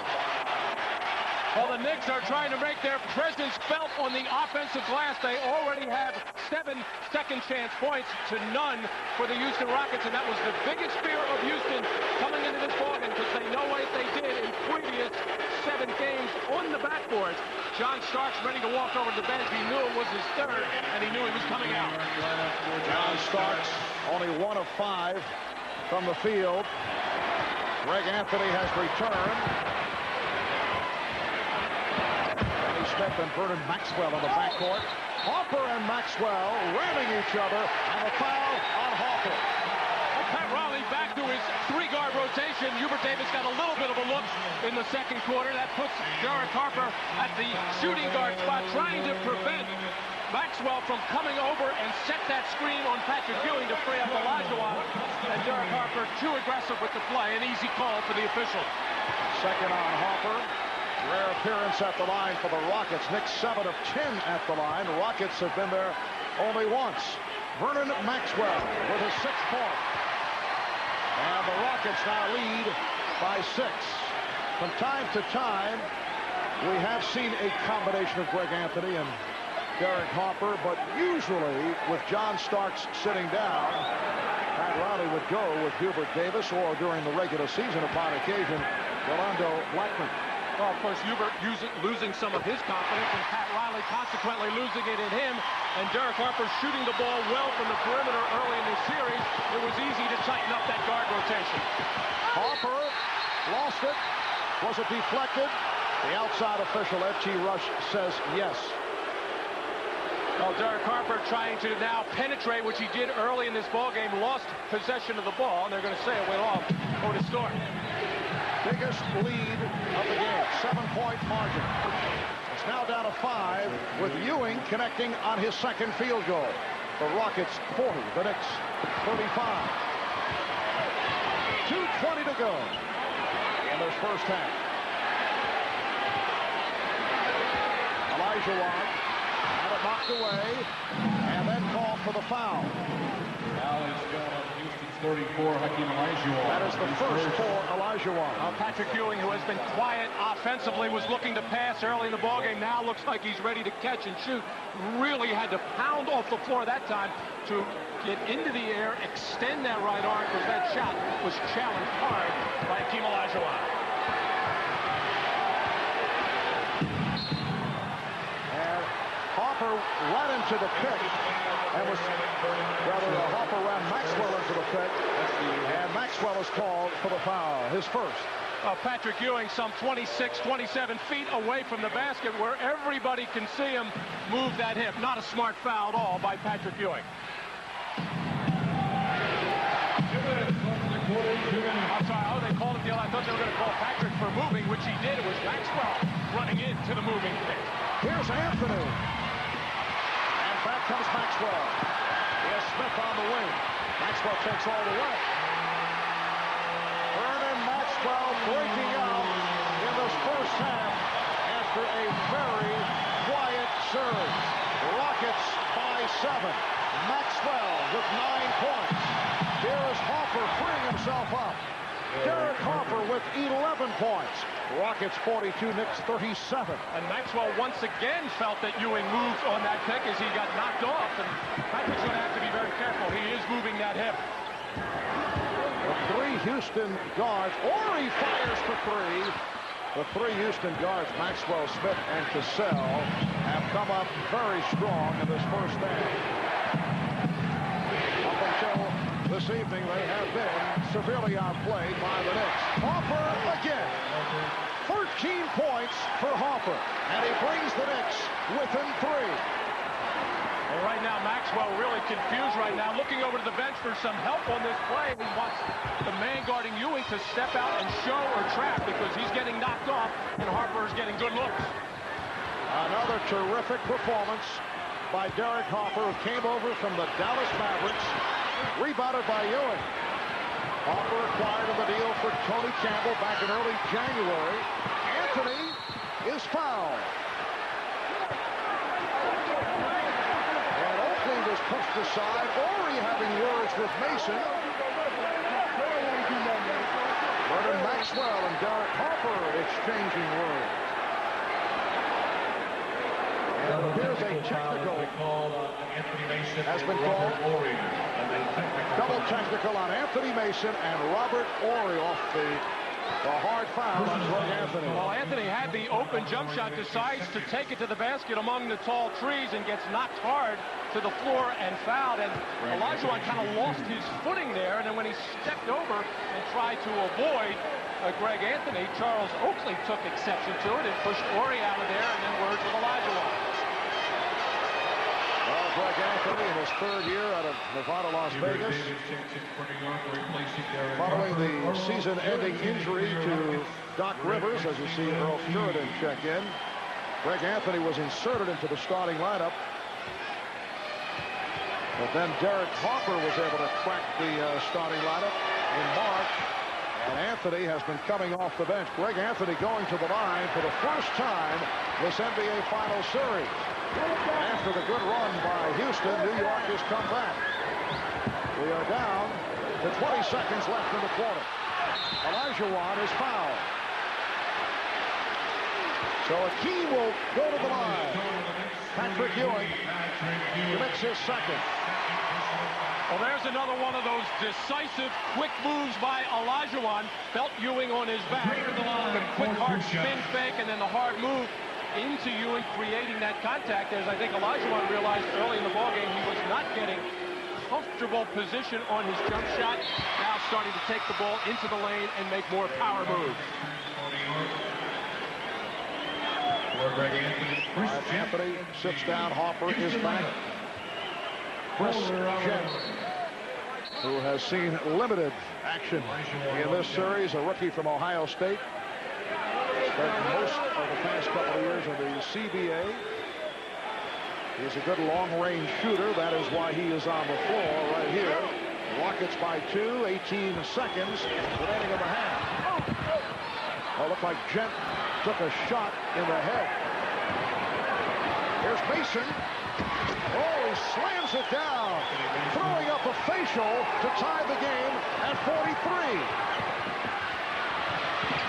Well, the Knicks are trying to make their presence felt on the offensive glass. They already have 7 second-chance points to none for the Houston Rockets, and that was the biggest fear of Houston coming into this ballgame because they know what they did in previous 7 games on the backboards. John Starks ready to walk over to the bench. He knew it was his third, and he knew he was coming out. John Starks only 1 of 5 from the field. Greg Anthony has returned. Smith and Vernon Maxwell on the backcourt. Harper and Maxwell ramming each other, and a foul on Harper. Well, Pat Riley back to his 3-guard rotation. Hubert Davis got a little bit of a look in the second quarter. That puts Derek Harper at the shooting guard spot, trying to prevent Maxwell from coming over and set that screen on Patrick Ewing to free up Olajuwon. And Derek Harper too aggressive with the play. An easy call for the official. Second on Harper. Rare appearance at the line for the Rockets. Knicks 7 of 10 at the line. Rockets have been there only once. Vernon Maxwell with his 6th point. And the Rockets now lead by 6. From time to time, we have seen a combination of Greg Anthony and Derek Harper, but usually with John Starks sitting down, Pat Riley would go with Hubert Davis, or during the regular season upon occasion, Rolando Blackman. Well, of course, Hubert losing some of his confidence, and Pat Riley consequently losing it in him. And Derek Harper shooting the ball well from the perimeter early in this series. It was easy to tighten up that guard rotation. Harper lost it. Was it deflected? The outside official, Etched says yes. Well, Derek Harper trying to now penetrate, which he did early in this ballgame, lost possession of the ball, and they're going to say it went off for the start. Biggest lead of the game, 7-point margin. It's now down to 5 with Ewing connecting on his 2nd field goal. The Rockets 40, the Knicks 35. 2:20 to go in this first half. Olajuwon had it knocked away and then called for the foul. Foul is going on Houston's 34, Hakeem Olajuwon. That is the first for Olajuwon. Patrick Ewing, who has been quiet offensively, was looking to pass early in the ballgame. Now looks like he's ready to catch and shoot. Really had to pound off the floor that time to get into the air, extend that right arm, because that shot was challenged hard by Hakeem Olajuwon. And Harper ran into the pick. And was rather Harper ran Maxwell into the pick, and Maxwell is called for the foul, his first. Patrick Ewing some 26, 27 feet away from the basket where everybody can see him move that hip. Not a smart foul at all by Patrick Ewing. I'm sorry, oh, they called it the other. I thought they were going to call Patrick for moving, which he did. It was Maxwell running into the moving pick. Here's Anthony. Back comes Maxwell. Here's Smith on the wing. Maxwell takes all the way. Vernon Maxwell breaking out in this first half after a very quiet surge. Rockets by 7. Maxwell with 9 points. Here is Harper freeing himself up. Derek Harper with 11 points. Rockets 42, Knicks 37. And Maxwell once again felt that Ewing moved on that pick as he got knocked off. And Patrick's going to have to be very careful. He is moving that hip. The 3 Houston guards. Horry fires for 3. The 3 Houston guards, Maxwell, Smith, and Cassell, have come up very strong in this first half. Up until this evening, they have been severely outplayed by the Knicks. Harper again. 13 points for Harper, and he brings the Knicks within 3. Well, right now, Maxwell really confused right now, looking over to the bench for some help on this play. He wants the man guarding Ewing to step out and show or trap because he's getting knocked off and Harper's getting good looks. Another terrific performance by Derek Harper, who came over from the Dallas Mavericks, rebounded by Ewing. Harper acquired in the deal for Tony Campbell back in early January. Anthony is fouled. Was pushed aside. Horry having words with Mason. Vernon Maxwell and Derek Harper exchanging words. And here's a technical has been called. Double technical on Anthony Mason and Robert Horry off the hard foul on Greg Anthony. Well, Anthony had the open jump shot, decides to take it to the basket among the tall trees and gets knocked hard to the floor and fouled. And Olajuwon kind of lost his footing there. And then when he stepped over and tried to avoid Greg Anthony, Charles Oakley took exception to it and pushed Horry out of there, and then words with Olajuwon. Well, Greg Anthony in his third year out of Nevada, Las Vegas, following the season-ending injury to Doc Rivers, as you see Earl Sheridan check in. Greg Anthony was inserted into the starting lineup, but then Derek Harper was able to crack the starting lineup in March, and Anthony has been coming off the bench. Greg Anthony going to the line for the first time this NBA Finals Series. After the good run by Houston, New York has come back. We are down to 20 seconds left in the quarter. Olajuwon is fouled. So Hakeem will go to the line. Patrick Ewing commits his second. Well, there's another one of those decisive, quick moves by Olajuwon. Felt Ewing on his back. The quick, hard spin fake, and then the hard move into Ewing, creating that contact. As I think Olajuwon realized early in the ballgame, he was not getting comfortable position on his jump shot. Now starting to take the ball into the lane and make more power moves. Anthony sits down. Harper is back. Chris Jen, who has seen limited action in this series, a rookie from Ohio State. Spent most of the past couple of years in the CBA. He's a good long-range shooter. That is why he is on the floor right here. Rockets by 2, 18 seconds remaining in the half. Oh, looked like Gent took a shot in the head. Here's Mason. Oh, he slams it down, throwing up a facial to tie the game at 43.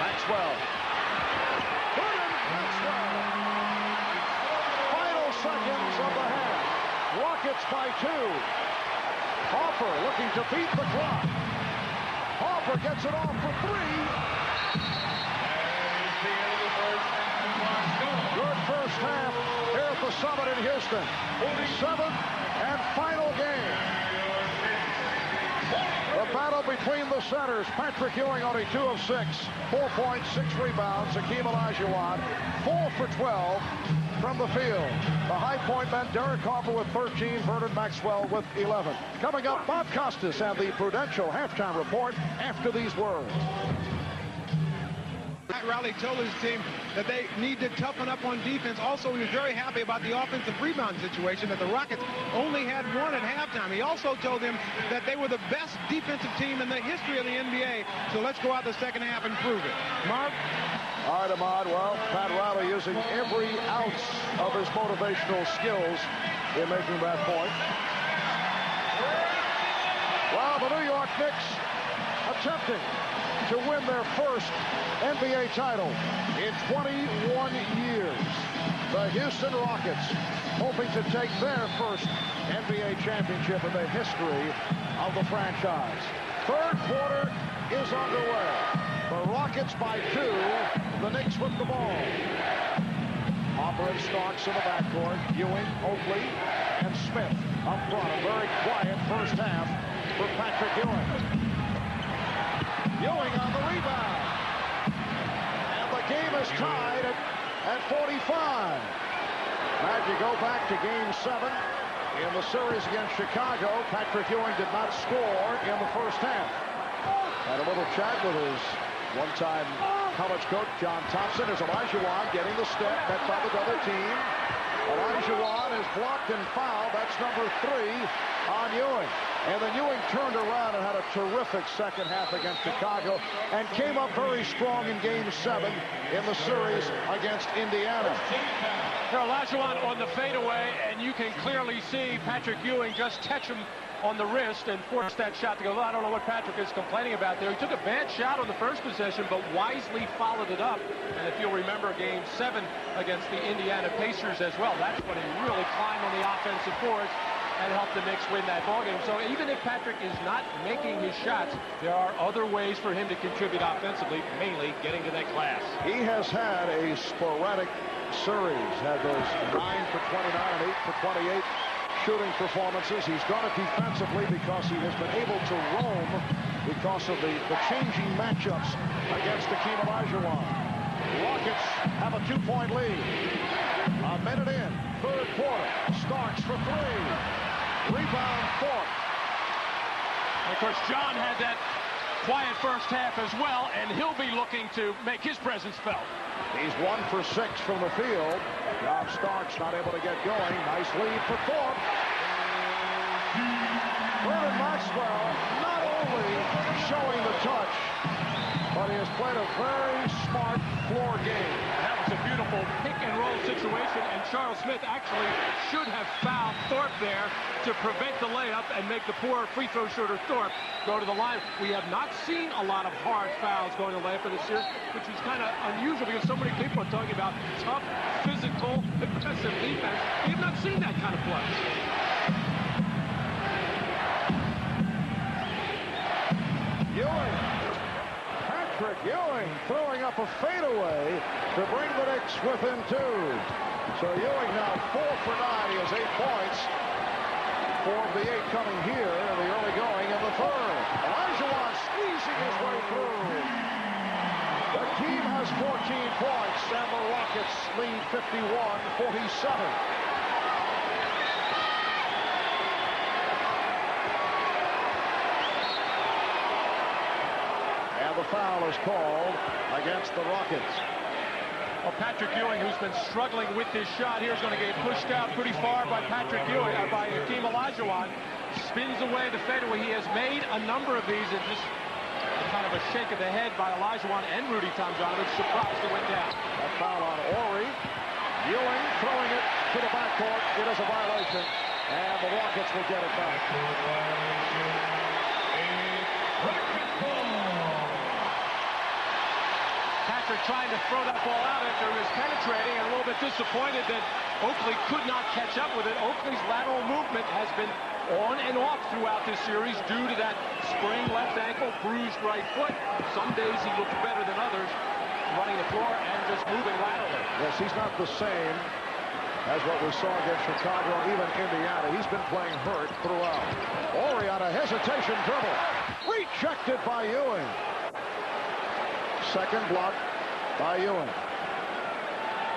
Maxwell. Maxwell. Final seconds of the half. Rockets by 2. Harper looking to beat the clock. Harper gets it off for 3. Good first half here at the Summit in Houston. 7th and final game. The battle between the centers. Patrick Ewing only 2 of 6. 4 points, 6 rebounds. Hakeem Olajuwon 4 for 12 from the field. The high point man, Derek Harper with 13. Vernon Maxwell with 11. Coming up, Bob Costas and the Prudential halftime report after these words. Pat Riley told his team that they need to toughen up on defense. Also, he was very happy about the offensive rebound situation, that the Rockets only had 1 at halftime. He also told them that they were the best defensive team in the history of the NBA. So let's go out the second half and prove it. Mark? All right, Ahmad. Well, Pat Riley using every ounce of his motivational skills in making that point. Well, the New York Knicks attempting to win their first NBA title in 21 years. The Houston Rockets hoping to take their first NBA championship in the history of the franchise. Third quarter is underway. The Rockets by 2. The Knicks with the ball. Harper and Starks in the backcourt. Ewing, Oakley, and Smith up front. A very quiet first half for Patrick Ewing. Ewing on the rebound. And the game is tied at 45. Magic go back to game 7. in the series against Chicago. Patrick Ewing did not score in the first half. Had a little chat with his one-time college coach, John Thompson. As Olajuwon getting the step, met by the double team. Olajuwon is blocked and fouled. That's number 3 on Ewing. And then Ewing turned around and had a terrific second half against Chicago and came up very strong in Game 7 in the series against Indiana. Here, Olajuwon on the fadeaway, and you can clearly see Patrick Ewing just catch him on the wrist and force that shot to go. I don't know what Patrick is complaining about there. He took a bad shot on the first possession, but wisely followed it up. And if you'll remember Game 7 against the Indiana Pacers as well, that's when he really climbed on the offensive boards and helped the Knicks win that ballgame. So even if Patrick is not making his shots, there are other ways for him to contribute offensively, mainly getting to that glass. He has had a sporadic series, had those 9 for 29 and 8 for 28 shooting performances. He's done it defensively because he has been able to roam because of the changing matchups against Hakeem Olajuwon. Rockets have a 2-point lead. A minute in, third quarter. Starks for 3. Rebound, Thorpe. And of course, John had that quiet first half as well, and he'll be looking to make his presence felt. He's 1 for 6 from the field. John Starks not able to get going. Nice lead for Thorpe. Vernon Maxwell not only showing the touch, but he has played a very smart floor game. That was a beautiful pick-and-roll situation, and Charles Smith actually should have fouled Thorpe there to prevent the layup and make the poor free throw shooter Thorpe go to the line. We have not seen a lot of hard fouls going to layup in this year, which is kind of unusual because so many people are talking about tough, physical, aggressive defense. We have not seen that kind of play. Ewing. Patrick Ewing throwing up a fadeaway to bring the Knicks within 2. So Ewing now 4 for 9. He has 8 points. 4 of the 8 coming here in the early going in the third. Olajuwon squeezing his way through. The team has 14 points, and the Rockets lead 51-47. The foul is called against the Rockets. Well, Patrick Ewing, who's been struggling with this shot here, is going to get pushed out pretty far by Patrick Ewing, by Hakeem Olajuwon. Spins away the fadeaway. He has made a number of these, and just kind of a shake of the head by Olajuwon and Rudy Tomjanovich. Surprised it went down. That foul on Horry. Ewing throwing it to the backcourt. It is a violation, and the Rockets will get it back. Patrick trying to throw that ball out after he was penetrating, and a little bit disappointed that Oakley could not catch up with it. Oakley's lateral movement has been on and off throughout this series due to that sprained left ankle, bruised right foot. Some days he looks better than others, running the floor and just moving laterally. Yes, he's not the same as what we saw against Chicago and even Indiana. He's been playing hurt throughout. Horry on a hesitation dribble. Rejected by Ewing. Second block by Ewing.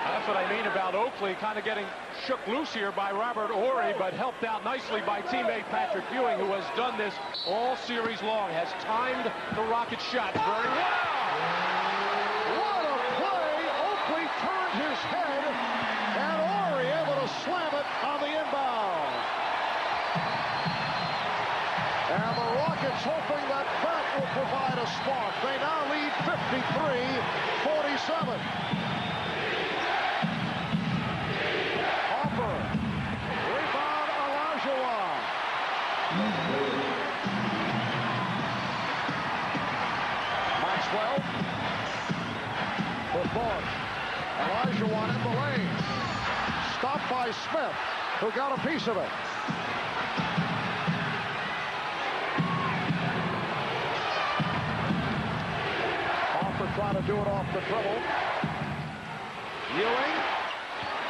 That's what I mean about Oakley kind of getting shook loose here by Robert Horry, but helped out nicely by teammate Patrick Ewing, who has done this all series long, has timed the Rockets' shots very well. What a play! Oakley turned his head, and Horry able to slam it on the inbound. And the Rockets hoping that that will provide a spark. They now lead 53-47. Harper. Rebound Olajuwon. Maxwell. For Thorpe. Olajuwon in the lane. Stopped by Smith, who got a piece of it. Trying to do it off the dribble. Ewing.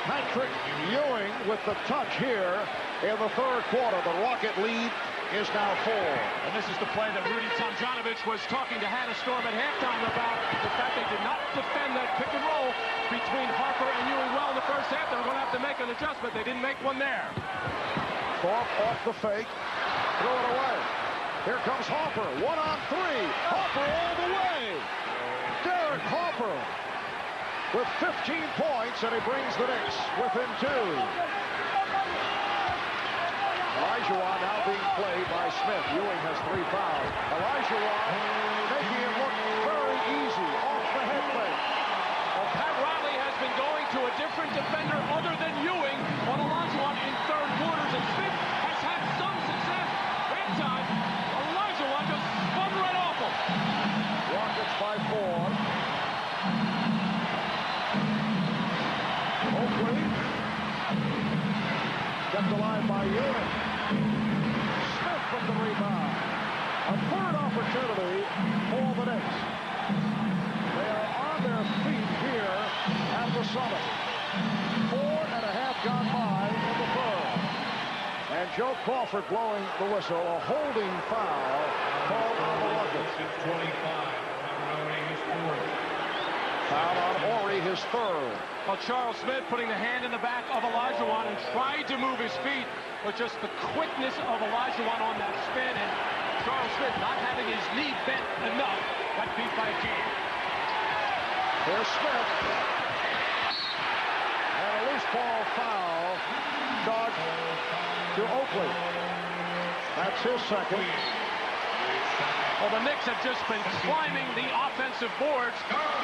Patrick Ewing with the touch here in the third quarter. The Rocket lead is now 4. And this is the play that Rudy Tomjanovich was talking to Hannah Storm at halftime about the fact they did not defend that pick and roll between Harper and Ewing well in the first half. They were going to have to make an adjustment. They didn't make one there. Thorpe off the fake. Threw it away. Here comes Harper. 1-on-3. Harper all the way. Derek Harper with 15 points, and he brings the Knicks within 2. Olajuwon now being played by Smith. Ewing has 3 fouls. Olajuwon making it look very easy off the head fake. Well, Pat Riley has been going to a different defender other than Ewing on Olajuwon in third quarters, and Smith has had some success. That time, Olajuwon just spun right off him. Rockets by 4. Oakley kept alive by Ewing. Smith from the rebound. A third opportunity for the Knicks. They are on their feet here at the Summit. 4.5 gone by in the third. And Joe Crawford blowing the whistle. A holding foul called on the Rockets. 25. Foul on Horry, his third. Well, Charles Smith putting the hand in the back of Olajuwon and tried to move his feet, but just the quickness of Olajuwon on that spin, and Charles Smith not having his knee bent enough, got beat by Hakeem. Here's Smith. And a loose ball foul charged to Oakley. That's his second. Well, the Knicks have just been climbing the offensive boards,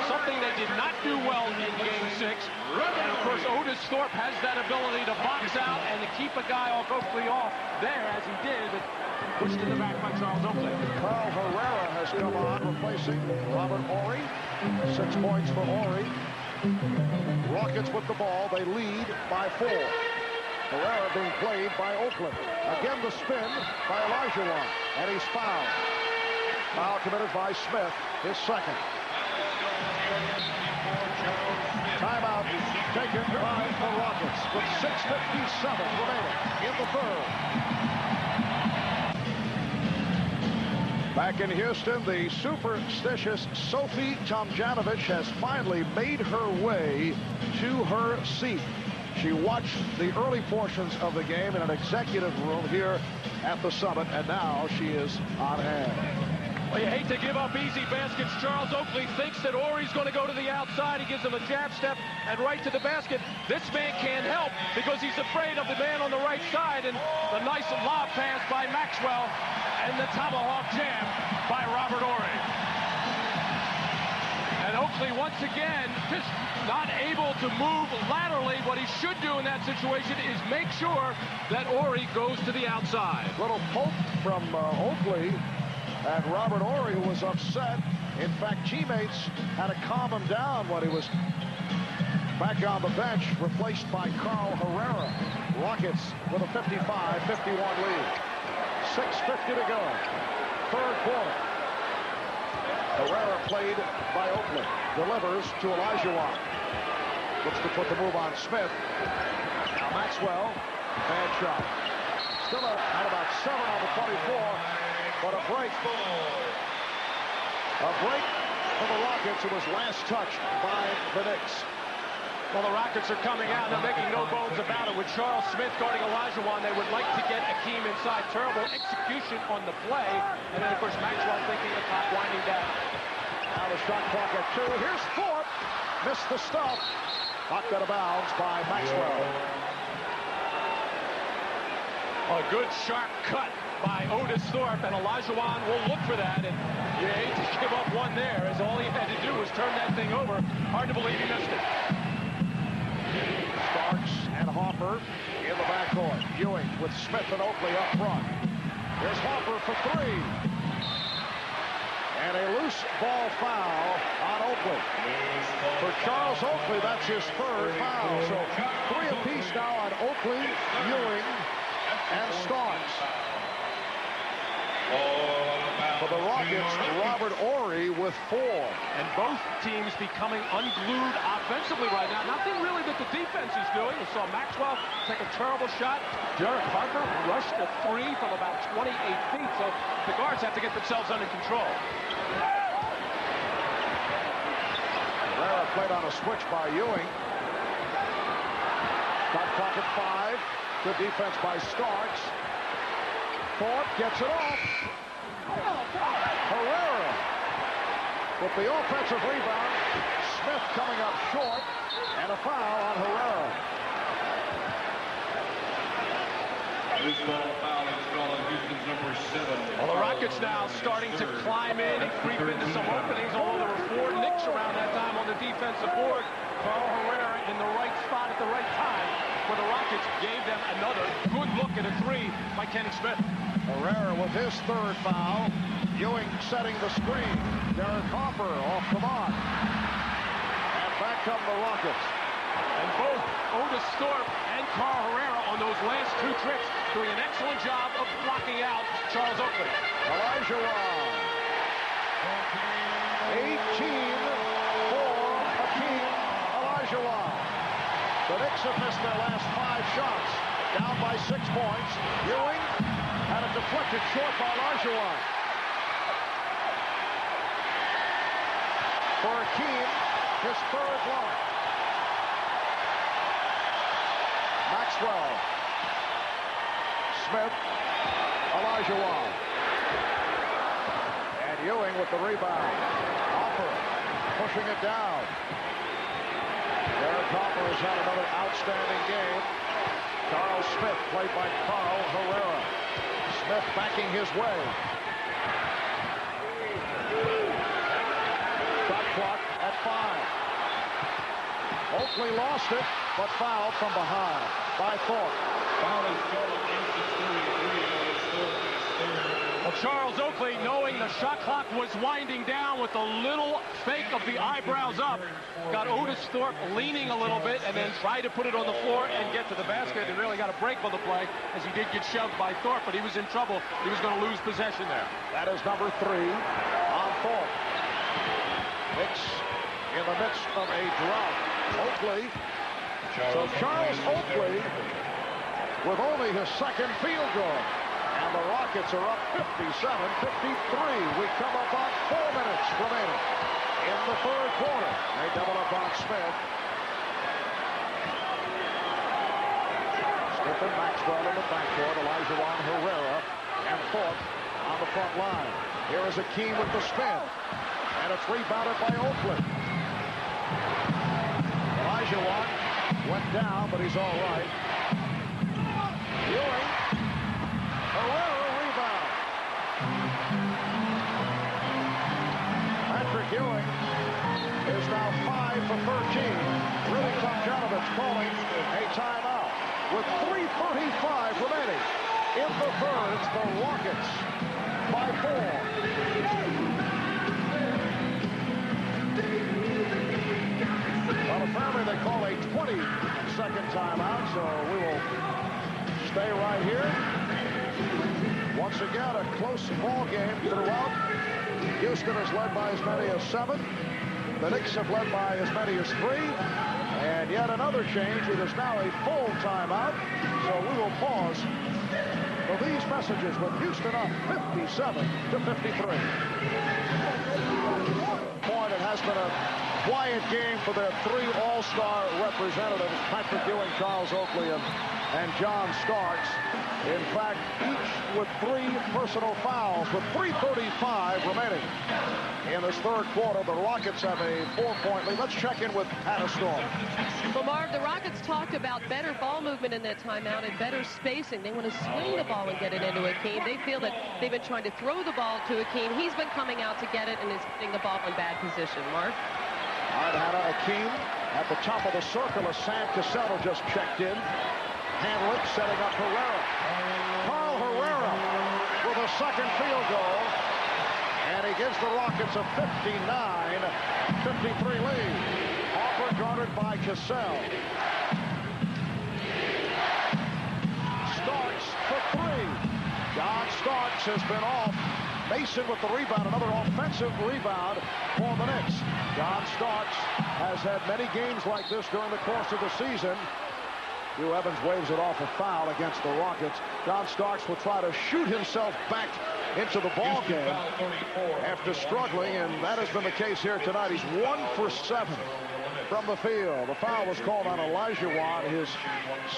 something they did not do well in Game 6. And, of course, Otis Thorpe has that ability to box out and to keep a guy off Oakley off there, as he did, but pushed in the back by Charles Oakley. Carl Herrera has come on, replacing Robert Horry. 6 points for Horry. Rockets with the ball. They lead by 4. Herrera being played by Oakland. Again the spin by Olajuwon, and he's fouled. Foul committed by Smith, his second. Timeout taken by the Rockets with 6:57 remaining in the third. Back in Houston, the superstitious Sophie Tomjanovich has finally made her way to her seat. She watched the early portions of the game in an executive room here at the Summit, and now she is on hand. Well, you hate to give up easy baskets. Charles Oakley thinks that Horry's going to go to the outside. He gives him a jab step and right to the basket. This man can't help because he's afraid of the man on the right side. And the nice lob pass by Maxwell and the tomahawk jam by Robert Horry. And Oakley, once again, just not able to move laterally. What he should do in that situation is make sure that Horry goes to the outside. Little poke from Oakley. And Robert Horry was upset. In fact, teammates had to calm him down when he was back on the bench, replaced by Carl Herrera. Rockets with a 55-51 lead. 6:50 to go. Third quarter. Herrera played by Oakley. Delivers to Olajuwon. Looks to put the move on Smith. Now Maxwell. Bad shot. Still at about 7 on the 24. But a break. A break for the Rockets. It was last touched by the Knicks. Well, the Rockets are coming out. They're making no bones about it. With Charles Smith guarding Olajuwon, they would like to get Hakeem inside. Terrible execution on the play. And then, of course, Maxwell thinking the clock winding down. Now the shot clock at 2. Here's Thorpe. Missed the stuff. Knocked out of bounds by Maxwell. A good sharp cut by Otis Thorpe, and Olajuwon will look for that, and you hate to give up one there, as all he had to do was turn that thing over. Hard to believe he missed it. Starks and Harper in the backcourt. Ewing with Smith and Oakley up front. Here's Harper for 3. And a loose ball foul on Oakley. For Charles Oakley, that's his third foul. So 3 apiece now on Oakley, Ewing, and Starks. For the Rockets, Robert Horry with 4. And both teams becoming unglued offensively right now. Nothing really that the defense is doing. We saw Maxwell take a terrible shot. Derek Harper rushed a 3 from about 28 feet. So the guards have to get themselves under control. Herrera played on a switch by Ewing. Shot clock at 5. Good defense by Starks. Thorpe gets it off. Herrera with the offensive rebound. Smith coming up short, and a foul on Herrera. This foul is called on Houston's number 7. Well, the Rockets now starting to climb in and creep into some openings, although there were 4 Knicks around that time on the defensive board. Carl Herrera in the right spot at the right time, where the Rockets gave them another good look at a 3 by Kenny Smith. Herrera with his 3rd foul. Ewing setting the screen. Derek Harper off the mark. And back come the Rockets. And both Otis Thorpe and Carl Herrera on those last 2 tricks doing an excellent job of blocking out Charles Oakley. Olajuwon. 18 for Hakeem Olajuwon. The Knicks have missed their last 5 shots. Down by 6 points. Ewing had it deflected short by Olajuwon. For Hakeem, his 3rd block. Maxwell. Smith. Olajuwon. And Ewing with the rebound. Harper pushing it down. Derek Harper has had another outstanding game. Carl Smith played by Carl Herrera. Smith backing his way. Shot clock at 5. Oakley lost it, but fouled from behind by Thorpe. Foul is called on Houston's 33. Well, Charles Oakley, knowing the shot clock was winding down with a little fake of the eyebrows up, got Otis Thorpe leaning a little bit and then tried to put it on the floor and get to the basket, and really got a break on the play as he did get shoved by Thorpe, but he was in trouble. He was going to lose possession there. That is number 3 on Thorpe. Knicks in the midst of a drought. Oakley. So Charles Oakley with only his 2nd field goal. And the Rockets are up 57-53. We come up on 4 minutes remaining in the 3rd quarter. They double up on Smith. Smith and Maxwell in the backcourt. Olajuwon, Herrera, and Thorpe on the front line. Here is Hakeem with the spin. And it's rebounded by Oakley. Olajuwon went down, but he's all right. Ewing. Herrera rebound. Patrick Ewing is now 5 for 13. Really Tomjanovich calling a timeout with 3:35 remaining in the 3rd. The Rockets by 4. Well, apparently they call a 20-second timeout, so we will stay right here. Once again, a close ball game throughout. Houston is led by as many as 7. The Knicks have led by as many as 3. And yet another change. It is now a full timeout. So we will pause for these messages with Houston up 57-53. Point, it has been a quiet game for their 3 all-star representatives, Patrick Ewing, Charles Oakley, and John Starks. In fact, each with 3 personal fouls with 3:35 remaining. In this 3rd quarter, the Rockets have a 4-point lead. Let's check in with Hannah Storm. Well, Marv, the Rockets talked about better ball movement in that timeout and better spacing. They want to swing the ball and get it into Hakeem. They feel that they've been trying to throw the ball to Hakeem. He's been coming out to get it and is getting the ball in bad position. Marv? All right, Hannah, Hakeem at the top of the circle as Sam Cassell just checked in. Hamlet setting up Herrera. Carl Herrera with a 2nd field goal. And he gives the Rockets a 59-53 lead. Harper guarded by Cassell. Starks for 3. John Starks has been off. Mason with the rebound, another offensive rebound for the Knicks. John Starks has had many games like this during the course of the season. Hugh Evans waves it off a foul against the Rockets. John Starks will try to shoot himself back into the ball game after struggling, and that has been the case here tonight. He's 1 for 7 from the field. The foul was called on Olajuwon, his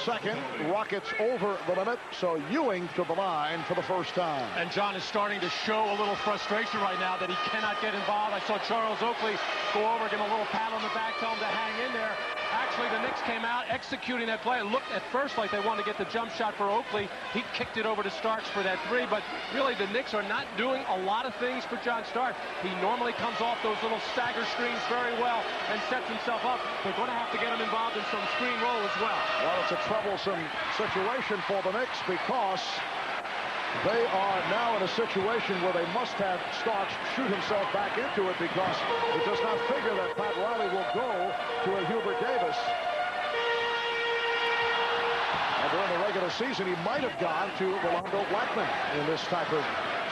second. Rockets over the limit, so Ewing to the line for the first time. And John is starting to show a little frustration right now that he cannot get involved. I saw Charles Oakley go over, give him a little pat on the back, tell him to hang in there. Actually, the Knicks came out executing that play. It looked at first like they wanted to get the jump shot for Oakley. He kicked it over to Starks for that three, but really the Knicks are not doing a lot of things for John Starks. He normally comes off those little stagger screens very well and sets himself up. They're going to have to get him involved in some screen roll as well. Well, it's a troublesome situation for the Knicks because they are now in a situation where they must have Starks shoot himself back into it because it does not figure that Pat Riley will go to a Hubert Davis. And during the regular season, he might have gone to Rolando Blackman in this type of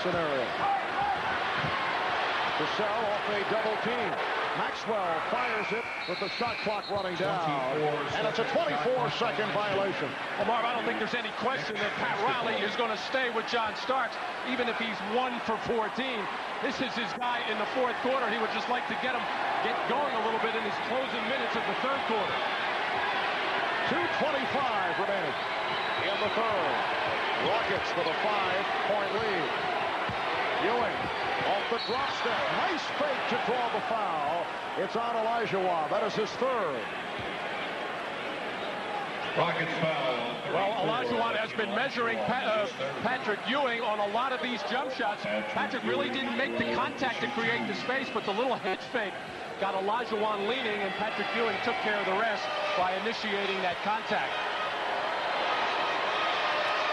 scenario. Cassell off a double team. Maxwell fires it with the shot clock running down. And it's a 24-second violation. Well, Marv, I don't think there's any question that Pat Riley is going to stay with John Starks, even if he's 1 for 14. This is his guy in the fourth quarter. He would just like to get going a little bit in his closing minutes of the third quarter. 2:25 remaining in the third. Rockets with a 5-point lead. Ewing off the drop step. Nice fake to draw the foul. It's on Olajuwon. That is his third. Rockets foul. Well, Olajuwon has been measuring Patrick Ewing on a lot of these jump shots. Patrick really didn't make the contact to create the space, but the little head fake got Olajuwon leaning, and Patrick Ewing took care of the rest by initiating that contact.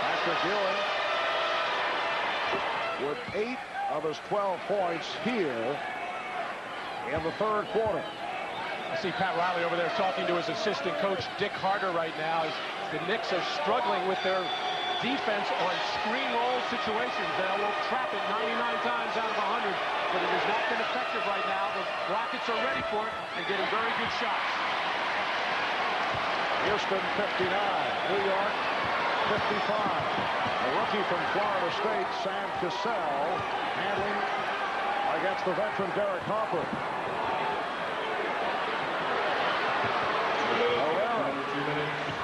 Patrick Ewing with 8 of his 12 points here in the third quarter. I see Pat Riley over there talking to his assistant coach, Dick Harder, right now. As the Knicks are struggling with their defense on screen roll situations. They will trap it 99 times out of 100, but it has not been effective right now. The Rockets are ready for it and getting very good shots. Houston 59, New York 55. A rookie from Florida State, Sam Cassell, handling against the veteran Derek Harper.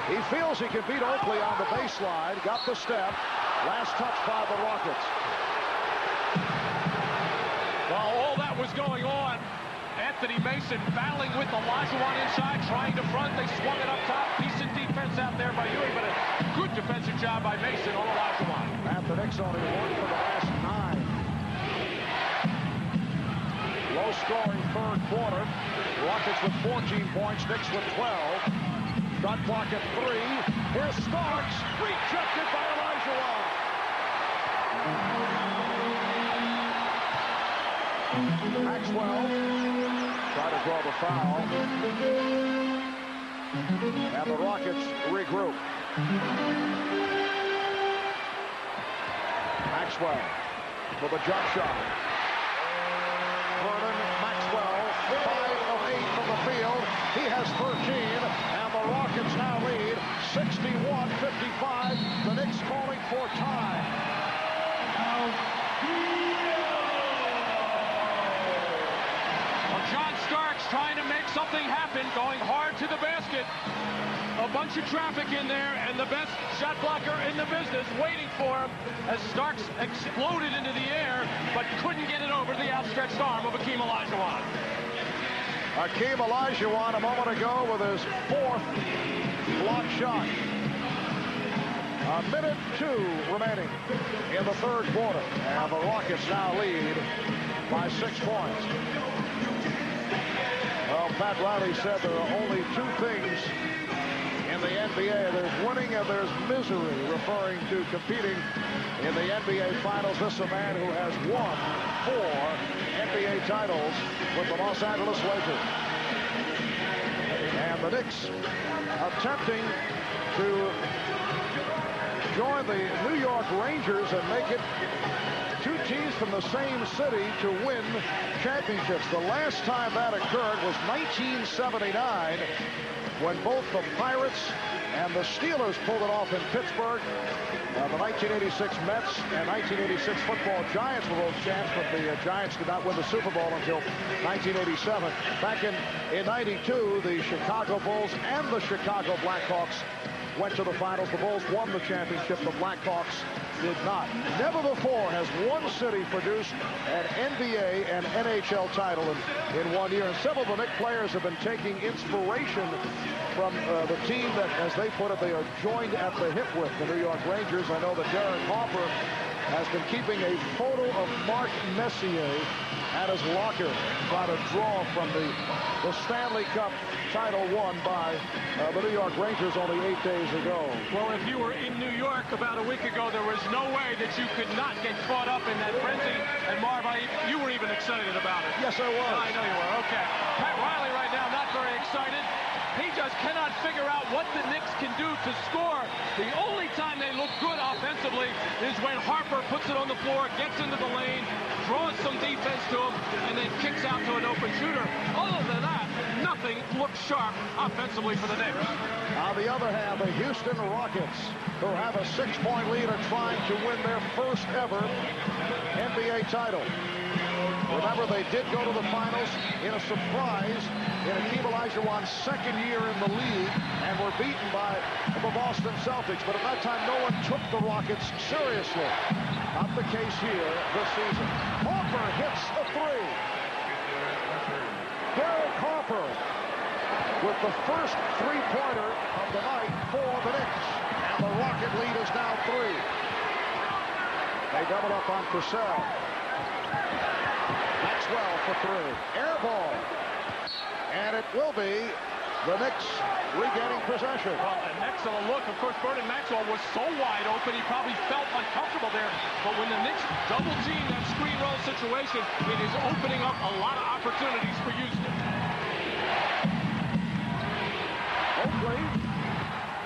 He feels he can beat Oakley on the baseline. Got the step. Last touch by the Rockets. While all that was going on, Anthony Mason battling with Olajuwon inside, trying to front. They swung it up top. Decent defense out there by Ewing, but a good defensive job by Mason on Olajuwon. And the Knicks only won for the last 9. Low-scoring third quarter. Rockets with 14 points. Knicks with 12. Shot clock at 3. Here's Starks. Rejected by Olajuwon. Maxwell tried to draw the foul. And the Rockets regroup. Maxwell with a jump shot. Vernon Maxwell, 5 of 8 from the field. He has 13, and the Rockets now lead 61-55. The Knicks calling for time. Well, John Starks trying to make something happen, going hard to the basket. A bunch of traffic in there, and the best shot blocker in the business waiting for him as Starks exploded into the air, but couldn't get it over the outstretched arm of Hakeem Olajuwon. Hakeem Olajuwon a moment ago with his 4th block shot. 1:02 remaining in the third quarter, and the Rockets now lead by 6 points. Well, Pat Riley said there are only 2 things in the NBA. There's winning and there's misery, referring to competing in the NBA Finals. This is a man who has won 4 NBA titles with the Los Angeles Lakers. And the Knicks attempting to join the New York Rangers and make it 2 teams from the same city to win championships. The last time that occurred was 1979, when both the Pirates And the Steelers pulled it off in Pittsburgh. The 1986 Mets and 1986 football Giants were both champs, but the Giants did not win the Super Bowl until 1987. Back in 92, the Chicago Bulls and the Chicago Blackhawks went to the finals. The Bulls won the championship. The Blackhawks did not. Never before has one city produced an NBA and NHL title in 1 year. And several of the Knicks players have been taking inspiration from the team that, as they put it, they are joined at the hip with, the New York Rangers. I know that Derek Harper has been keeping a photo of Mark Messier at his locker, trying to draw from the Stanley Cup title won by the New York Rangers only 8 days ago. Well, if you were in New York about a week ago, there was no way that you could not get caught up in that frenzy. And Marv, you were even excited about it. Yes, I was. I know you were. Okay. Pat Riley right now not very excited. He just cannot figure out what the Knicks can do to score. The only time they look good offensively is when Harper puts it on the floor, gets into the lane, draws some defense to him, and then kicks out to an open shooter. Other than that, nothing looks sharp offensively for the Knicks. On the other hand, the Houston Rockets, who have a 6-point lead, are trying to win their first ever NBA title. Remember, they did go to the finals in a surprise in Hakeem Olajuwon's second year in the league and were beaten by the Boston Celtics. But at that time, no one took the Rockets seriously. Not the case here this season. Harper hits a three. Derek Harper with the first three-pointer of the night for the Knicks. And the Rocket lead is now 3. They double up on Purcell. Maxwell for 3. Air ball. And it will be the Knicks regaining possession. Well, an excellent look. Of course, Vernon Maxwell was so wide open, he probably felt uncomfortable there. But when the Knicks double team that screen roll situation, it is opening up a lot of opportunities for Houston. Oakley.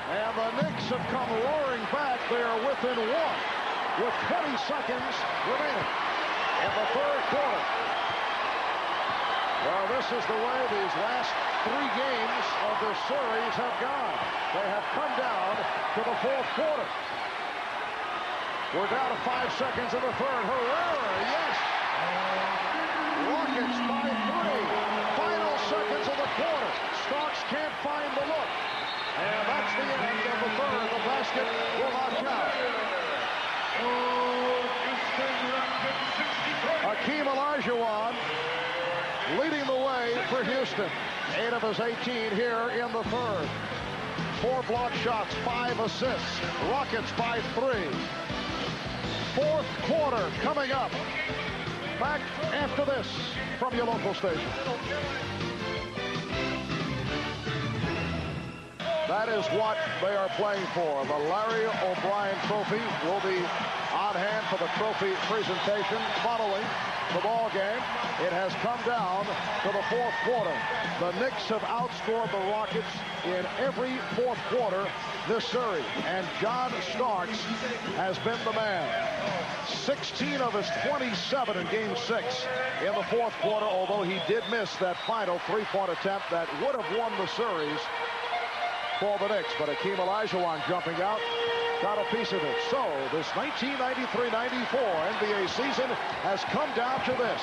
And the Knicks have come roaring back. They are within 1 with 20 seconds remaining in the third quarter. Well, this is the way these last 3 games of this series have gone. They have come down to the fourth quarter. We're down to 5 seconds in the third. Herrera, yes! Rockets by 3. Final seconds of the quarter. Starks can't find the look. And that's the end of the third. The basket will not count. Hakeem Olajuwon leading the way for Houston. 8 of his 18 here in the third. 4 block shots, 5 assists. Rockets by 3. Fourth quarter coming up. Back after this from your local station. That is what they are playing for. The Larry O'Brien Trophy will be on hand for the trophy presentation following the ball game. It has come down to the fourth quarter. The Knicks have outscored the Rockets in every fourth quarter this series, and John Starks has been the man. 16 of his 27 in Game 6 in the fourth quarter, although he did miss that final three-point attempt that would have won the series for the Knicks. But Hakeem Olajuwon jumping out got a piece of it. So this 1993-94 NBA season has come down to this.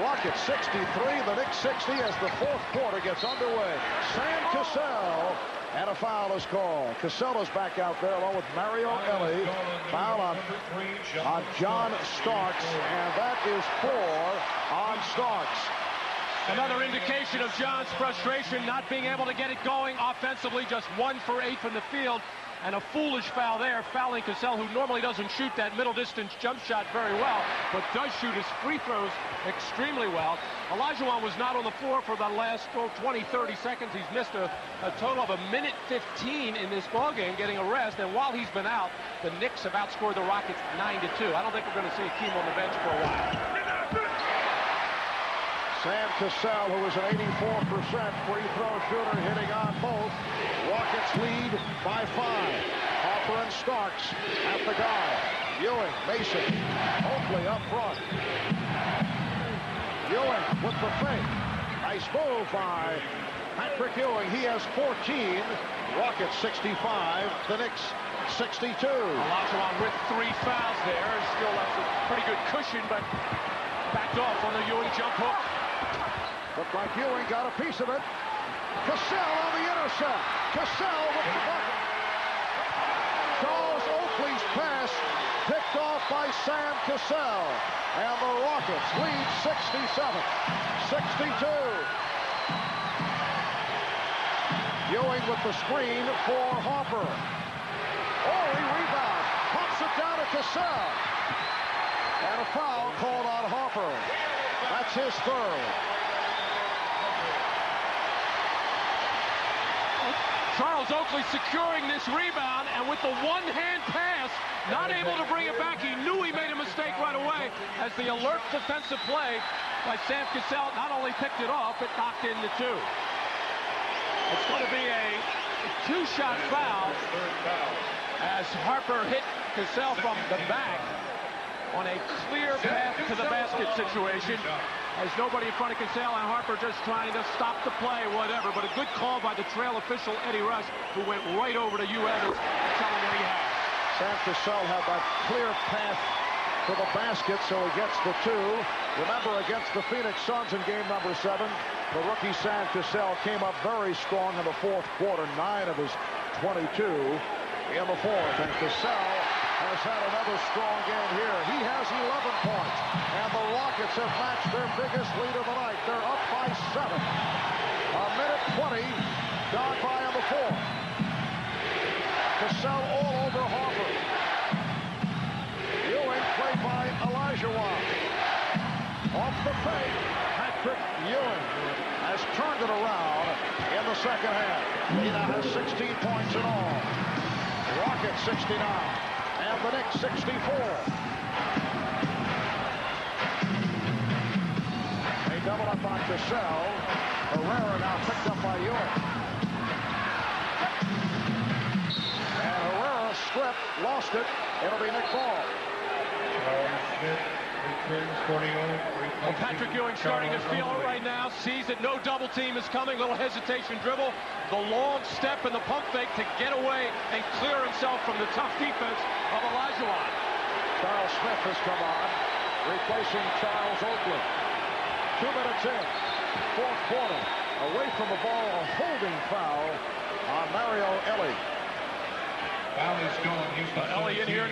Rockets 63, the Knicks 60 as the fourth quarter gets underway. Sam Cassell, and a foul is called. Cassell is back out there along with Mario Elie. Foul on John Starks, and that is 4 on Starks. Another indication of John's frustration, not being able to get it going offensively, just 1 for 8 from the field. And a foolish foul there, fouling Cassell, who normally doesn't shoot that middle distance jump shot very well, but does shoot his free throws extremely well. Olajuwon was not on the floor for the last 20, 30 seconds. He's missed a total of 1:15 in this ballgame, getting a rest. And while he's been out, the Knicks have outscored the Rockets 9-2. I don't think we're going to see Hakeem on the bench for a while. Sam Cassell, who is an 84% free throw shooter, hitting on both. Rockets lead by 5. Harper and Starks at the guard. Ewing, Mason, Oakley up front. Ewing with the fake. Nice move by Patrick Ewing. He has 14. Rockets 65, the Knicks 62. Olajuwon with 3 fouls there. Still left a pretty good cushion, but backed off on the Ewing jump hook. Looked like Ewing got a piece of it. Cassell on the intercept. Cassell with the bucket. Charles Oakley's pass picked off by Sam Cassell. And the Rockets lead 67-62. Ewing with the screen for Harper. Oh, he rebounds. Pops it down to Cassell. And a foul called on Harper. That's his third. Charles Oakley securing this rebound, and with the one-hand pass, not able to bring it back. He knew he made a mistake right away as the alert defensive play by Sam Cassell not only picked it off, it knocked in the 2. It's going to be a 2-shot foul as Harper hit Cassell from the back on a clear path to the basket situation. There's nobody in front of Cassell, and Harper just trying to stop the play, whatever. But a good call by the trail official, Eddie Rush, who went right over to Evans and tell him what he had. Sam Cassell had that clear path to the basket, so he gets the 2. Remember, against the Phoenix Suns in game number 7, the rookie Sam Cassell came up very strong in the 4th quarter, 9 of his 22 in the 4th. And Cassell has had another strong game here. He has 11 points, and the Rockets have matched their biggest lead of the night. They're up by 7. A minute 20 gone by in the 4th. Cassell all over Harper. Ewing played by Olajuwon. Off the fake, Patrick Ewing has turned it around in the second half. He now has 16 points in all. Rockets 69. And the Knicks 64. They double up on Cassell. Herrera now picked up by Ewing. And Herrera stripped, lost it. It'll be Knick ball. Well, Patrick Ewing starting to feel it right now. Sees that no double team is coming. Little hesitation dribble. The long step and the pump fake to get away and clear himself from the tough defense of Olajuwon. Charles Smith has come on, replacing Charles Oakley. 2 minutes in, 4th quarter. Away from the ball, a holding foul on Mario Elie. Elie in here,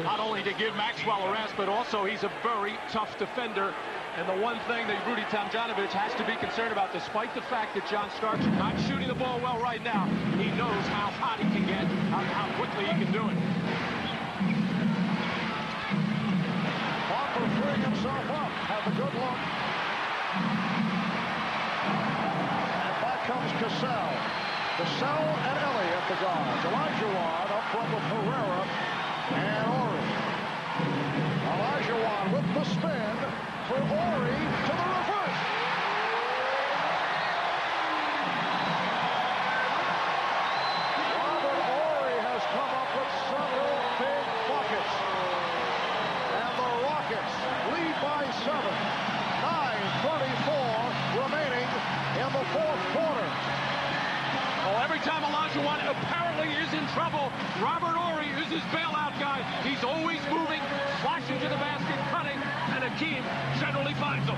not only to give Maxwell a rest, but also he's a very tough defender. And the one thing that Rudy Tomjanovich has to be concerned about, despite the fact that John Starks is not shooting the ball well right now, he knows how hot he can get, how quickly he can do it. Harper freeing himself up, has a good look. And back comes Cassell. Cassell and Elie at the guards. Olajuwon up front with Herrera and Ori. Olajuwon with the spin for Ori to the reverse. Robert Ori has come up with several big buckets. And the Rockets lead by 7. 9:34 remaining in the 4th quarter. Well, every time Olajuwon apparently is in trouble, Robert Ori is his bailout guy. He's always moving, slashing to the basket, cutting, and Hakeem generally finds him.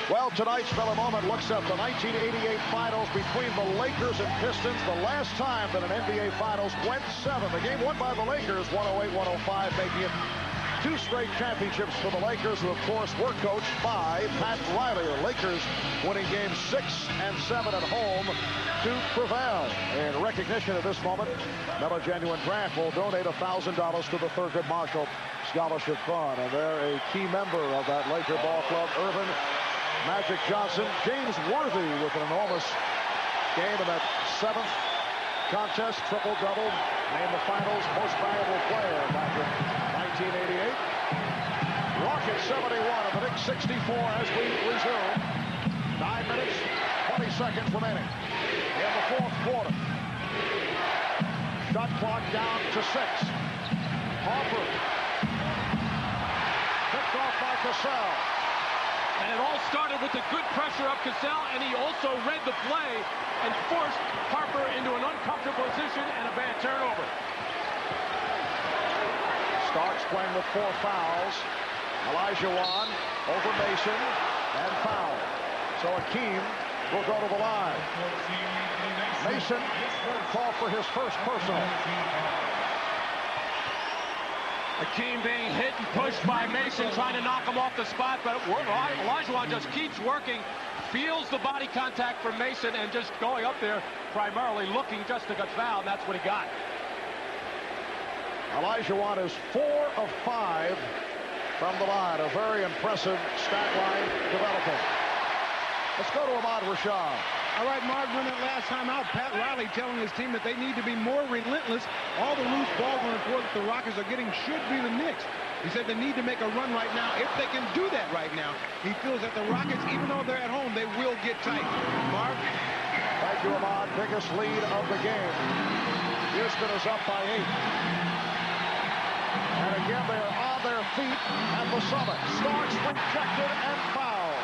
Well, tonight's Miller Moment looks at the 1988 Finals between the Lakers and Pistons. The last time that an NBA Finals went 7. The game won by the Lakers, 108-105, making it 2 straight championships for the Lakers, who, of course, were coached by Pat Riley. The Lakers winning games 6 and 7 at home to prevail. In recognition of this moment, Miller Genuine Draft will donate $1,000 to the Thurgood Marshall Scholarship Fund. And they're a key member of that Laker ball club, Irvin Magic Johnson. James Worthy with an enormous game in that 7th contest, triple-double, named the Finals Most Valuable Player back in 1988. Rockets 71 and the Knicks 64 as we resume. 9 minutes, 20 seconds remaining in the 4th quarter. Shot clock down to 6. Harper picked off by Cassell. And it all started with the good pressure of Cassell, and he also read the play and forced Harper into an uncomfortable position and a bad turnover. Starks playing with 4 fouls. Olajuwon over Mason and foul. So Hakeem will go to the line. Mason called for his first personal. Hakeem being hit and pushed by Mason, trying to knock him off the spot, but Olajuwon just keeps working, feels the body contact from Mason, and just going up there, primarily looking just to get fouled. That's what he got. Olajuwon is 4 of 5 from the line. A very impressive stat line developing. Let's go to Ahmad Rashad. All right, Mark, during that last time out, Pat Riley telling his team that they need to be more relentless. All the loose balls on the court that the Rockets are getting should be the Knicks. He said they need to make a run right now. If they can do that right now, he feels that the Rockets, even though they're at home, they will get tight. Mark? Thank you, Ahmad. Biggest lead of the game. Houston is up by 8. And again, they're on their feet at the summit. Starks rejected and fouled.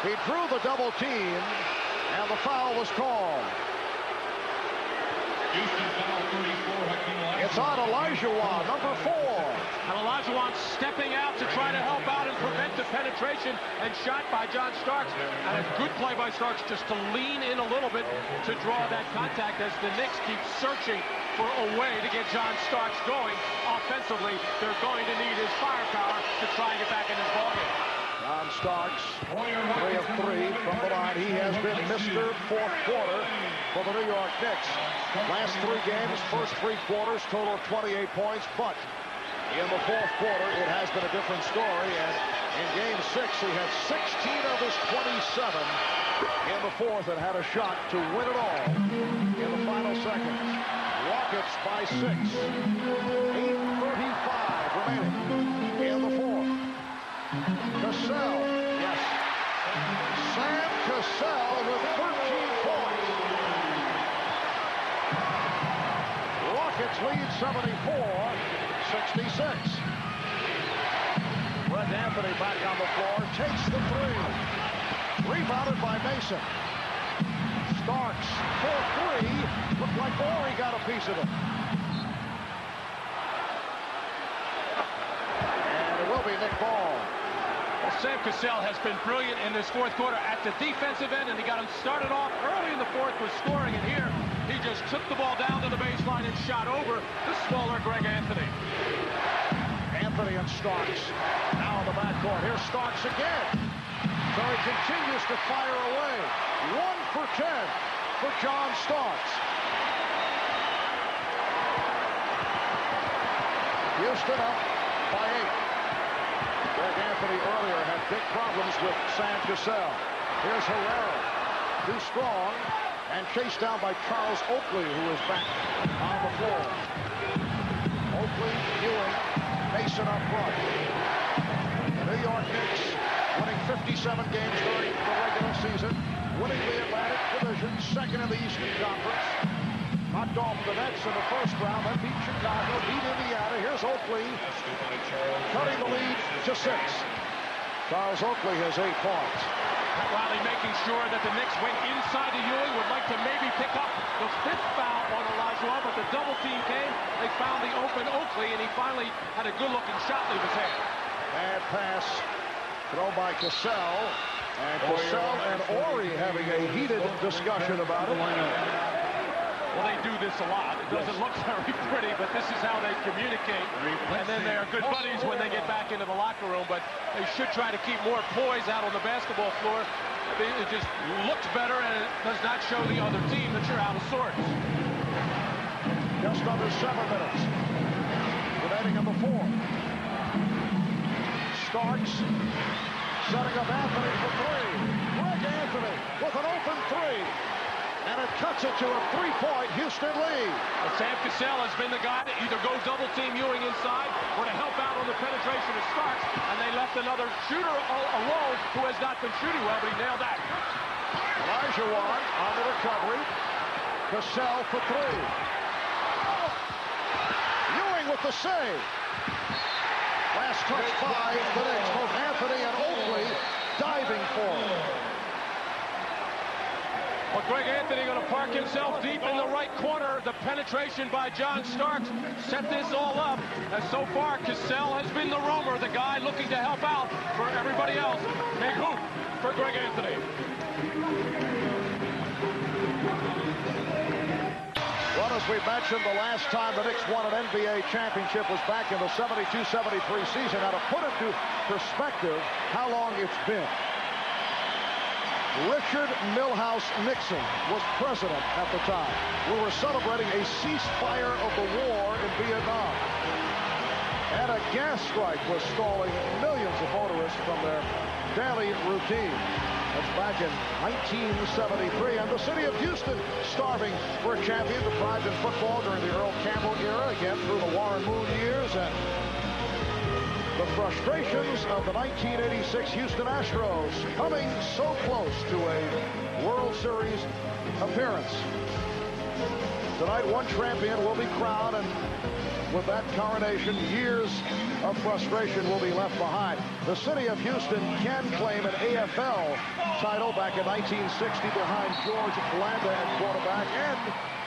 He drew the double team, and the foul was called. Houston foul 34, Hakeem Olajuwon. It's on Olajuwon, number 4. And Olajuwon stepping out to try to help out and prevent the penetration and shot by John Starks. And a good play by Starks just to lean in a little bit to draw that contact as the Knicks keep searching for a way to get John Starks going. Offensively, they're going to need his firepower to try and get back in this ballgame. John Starks, 3 of 3 from the line. He has been Mr. Fourth Quarter for the New York Knicks. Last 3 games, first 3 quarters, total of 28 points. But in the fourth quarter, it has been a different story. And in Game 6, he had 16 of his 27 in the fourth and had a shot to win it all in the final seconds. Rockets by 6. 8:35 remaining in the fourth. Cassell, yes. Sam Cassell with 13 points. Rockets lead 74-66. Brett Anthony back on the floor, takes the 3. Rebounded by Mason. Starks for 3. Looked like Horry got a piece of it. And it will be Nick Ball. Well, Sam Cassell has been brilliant in this fourth quarter at the defensive end, and he got him started off early in the fourth with scoring, and here he just took the ball down to the baseline and shot over the smaller Greg Anthony. Anthony and Starks now in the backcourt. Here's Starks again. So he continues to fire away. 1 for 10 for John Starks. Houston up by 8. Greg Anthony earlier had big problems with Sam Cassell. Here's Herrera, too strong, and chased down by Charles Oakley, who is back on the floor. Oakley, Ewing, Mason up front. The New York Knicks winning 57 games during the regular season, winning the Atlantic Division, second in the Eastern Conference. Knocked off the Nets in the first round, then beat Chicago, beat Indiana. Here's Oakley, cutting the lead to 6. Charles Oakley has 8 points. Pat Riley making sure that the Knicks went inside to Ewing, would like to maybe pick up the 5th foul on Olajuwon, but the double team came. They found the open Oakley, and he finally had a good-looking shot leave his head. Bad pass thrown by Cassell, and Cassell and Horry having a heated discussion about it. Well, they do this a lot. It doesn't look very pretty, but this is how they communicate. And then they are good buddies when they get back into the locker room, but they should try to keep more poise out on the basketball floor. It just looks better, and it does not show the other team that you're out of sorts. Just under 7 minutes remaining in the fourth. Starks setting up Anthony for 3. Greg Anthony with an open 3. And it cuts it to a 3-point Houston lead. Well, Sam Cassell has been the guy that either goes double team Ewing inside or to help out on the penetration of Starks, and they left another shooter alone who has not been shooting well, but he nailed that. Olajuwon on the recovery. Cassell for 3. Ewing with the save. Last touch by the Knicks. Both Anthony and Oakley diving for it. Well, Greg Anthony going to park himself deep in the right corner. The penetration by John Starks set this all up. As so far, Cassell has been the roamer, the guy looking to help out for everybody else. Big hoop for Greg Anthony. Well, as we mentioned, the last time the Knicks won an NBA championship was back in the 72-73 season. Now, to put into perspective how long it's been, Richard Milhouse Nixon was president at the time. We were celebrating a ceasefire of the war in Vietnam. And a gas strike was stalling millions of motorists from their daily routine. That's back in 1973. And the city of Houston starving for a champion, deprived in football during the Earl Campbell era, again through the Warren Moon years, and the frustrations of the 1986 Houston Astros coming so close to a World Series appearance. Tonight, one champion will be crowned, and with that coronation, years of frustration will be left behind. The city of Houston can claim an AFL title back in 1960 behind George Blanda at quarterback, and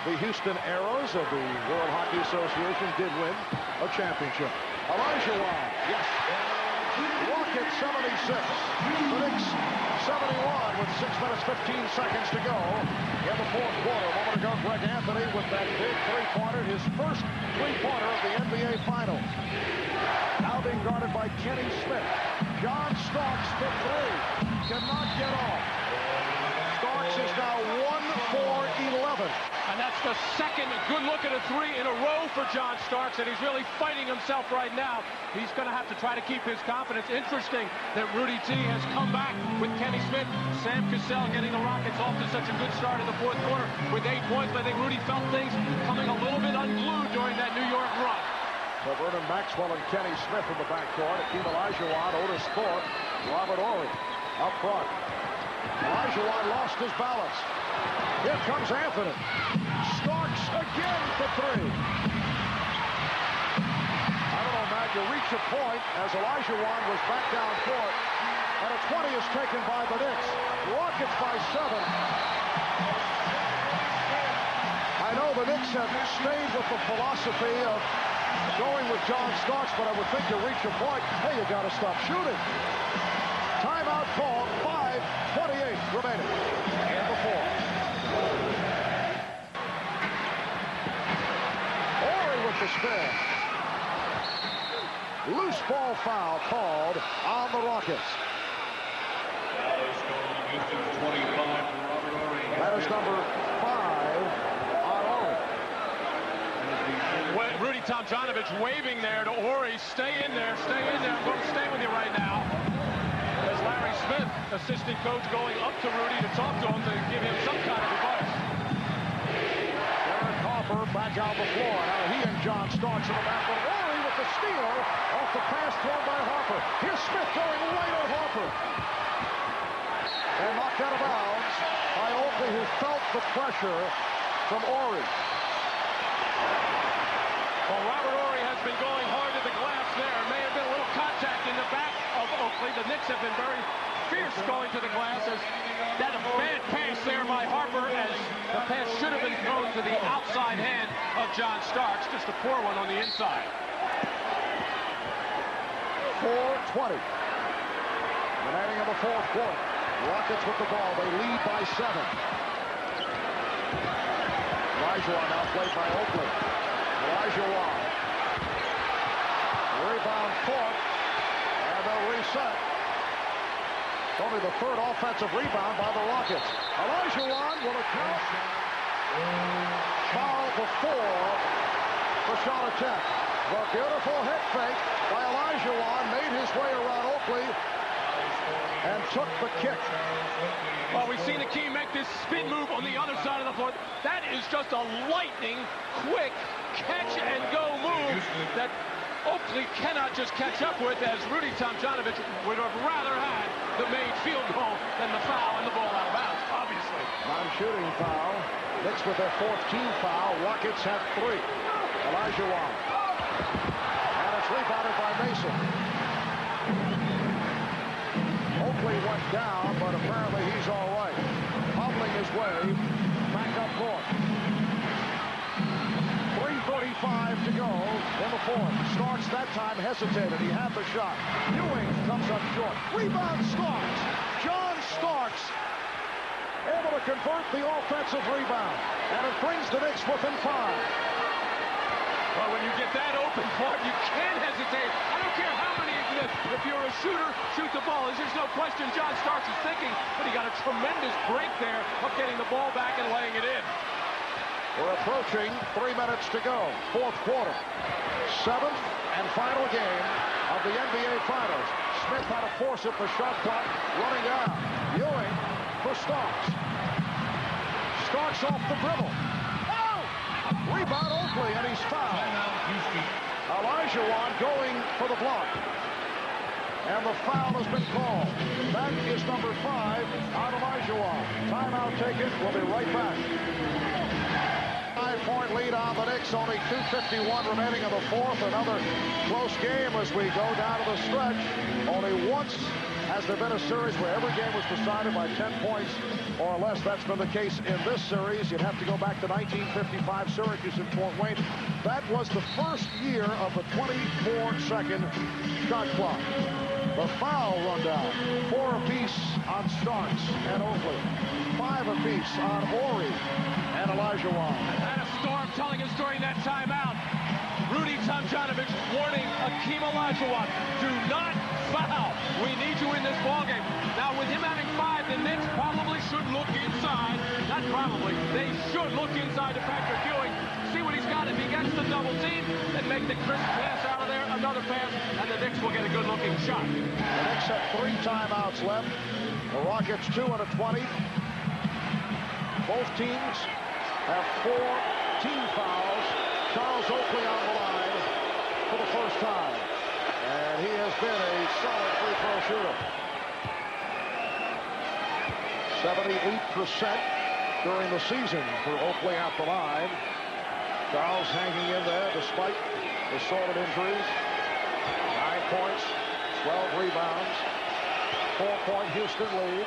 the Houston Aeros of the World Hockey Association did win a championship. Olajuwon, yes. Rockets 76. The Knicks 71 with 6 minutes, 15 seconds to go in the fourth quarter. A moment ago, Greg Anthony with that big three-pointer, his first three-pointer of the NBA Finals. Now being guarded by Kenny Smith. John Starks for three. Cannot get off. Starks is now 1 for 11. And that's the second good look at a three in a row for John Starks, and he's really fighting himself right now. He's going to have to try to keep his confidence. Interesting that Rudy T has come back with Kenny Smith. Sam Cassell getting the Rockets off to such a good start in the fourth quarter with 8 points. But I think Rudy felt things coming a little bit unglued during that New York run. So Vernon Maxwell and Kenny Smith in the backcourt. Hakeem Olajuwon, Otis Thorpe, Robert Horry up front. Olajuwon lost his balance. Here comes Anthony. Starks again for three. I don't know, Matt, you reach a point as Olajuwon was back down court, and a 20 is taken by the Knicks. Rockets by 7. I know the Knicks have stayed with the philosophy of going with John Starks, but I would think you reach a point, hey, you got to stop shooting. Timeout call, 5:28 remaining in the fourth. Horry with the spin. Loose ball foul called on the Rockets. That is number 5 on Horry. Rudy Tomjanovich waving there to Horry. Stay in there, stay in there. I'm going to stay with you right now. As Larry Smith, assistant coach, going up to Rudy to talk to him to give him some kind of advice. Derek Harper back on the floor. Now he and John Starks in the back. But Horry with the steal off the pass thrown by Harper. Here's Smith going right at Harper. And knocked out of bounds by Oakley, who felt the pressure from Horry. Well, Robert Horry has been going hard to the glass there. May have been a little contact in the back of Oakley. The Knicks have been very fierce going to the glass. As that a bad pass there by Harper, as the pass should have been thrown to the outside hand of John Starks. Just a poor one on the inside. 4:20 remaining in the fourth quarter. Rockets with the ball. They lead by 7. Olajuwon now played by Oakley. Olajuwon. Rebound Thorpe. And they'll reset. Only the third offensive rebound by the Rockets. Olajuwon will account. Foul before the shot attempt. The beautiful hit fake by Olajuwon made his way around Oakley and took the kick. Well, we've seen Hakeem make this spin move on the other side of the floor. That is just a lightning quick catch-and-go move that Oakley cannot just catch up with, as Rudy Tomjanovich would have rather had the made field goal than the foul and the ball out of bounds, obviously. Non-shooting foul. Knicks with their 4th team foul. Rockets have 3. Olajuwon. And it's rebounded by Mason. Oakley Oakley went down, but apparently he's all right. Hobbling his way back up court. 3:35 to go in the fourth. Starks that time hesitated. He had the shot. Ewing comes up short. Rebound Starks. John Starks able to convert the offensive rebound. And it brings the Knicks within 5. Well, when you get that open court, you can't hesitate. I don't care how many you miss. If you're a shooter, shoot the ball. There's no question John Starks is thinking, but he got a tremendous break there of getting the ball back and laying it in. We're approaching 3 minutes to go. Fourth quarter. 7th and final game of the NBA Finals. Smith had to force it. The shot clock running down. Ewing for Starks. Starks off the dribble. Oh! Rebound Oakley, and he's fouled. Olajuwon going for the block. And the foul has been called. That is number 5 on Olajuwon. Timeout taken. We'll be right back. 5-point lead on the Knicks. Only 2:51 remaining in the fourth. Another close game as we go down to the stretch. Only once has there been a series where every game was decided by 10 points or less. That's been the case in this series. You'd have to go back to 1955 Syracuse and Fort Wayne. That was the first year of the 24-second shot clock. The foul rundown. 4 apiece on Starks and Oakley. 5 apiece on Horry and Olajuwon. And a storm telling us during that timeout. Rudy Tomjanovich warning Hakeem Olajuwon, do not foul. We need you in this ballgame. Now, with him having 5, the Knicks probably should look inside. Not probably. They should look inside to Patrick Ewing. See what he's got. If he gets the double team, then make the crisp pass out of there. Another pass, and the Knicks will get a good-looking shot. The Knicks have 3 timeouts left. The Rockets 2 and a 20. Both teams have 4 team fouls. Charles Oakley on the line for the first time. And he has been a solid free throw shooter. 78% during the season for Oakley at the line. Charles hanging in there despite the sordid injuries. 9 points, 12 rebounds, 4-point Houston lead.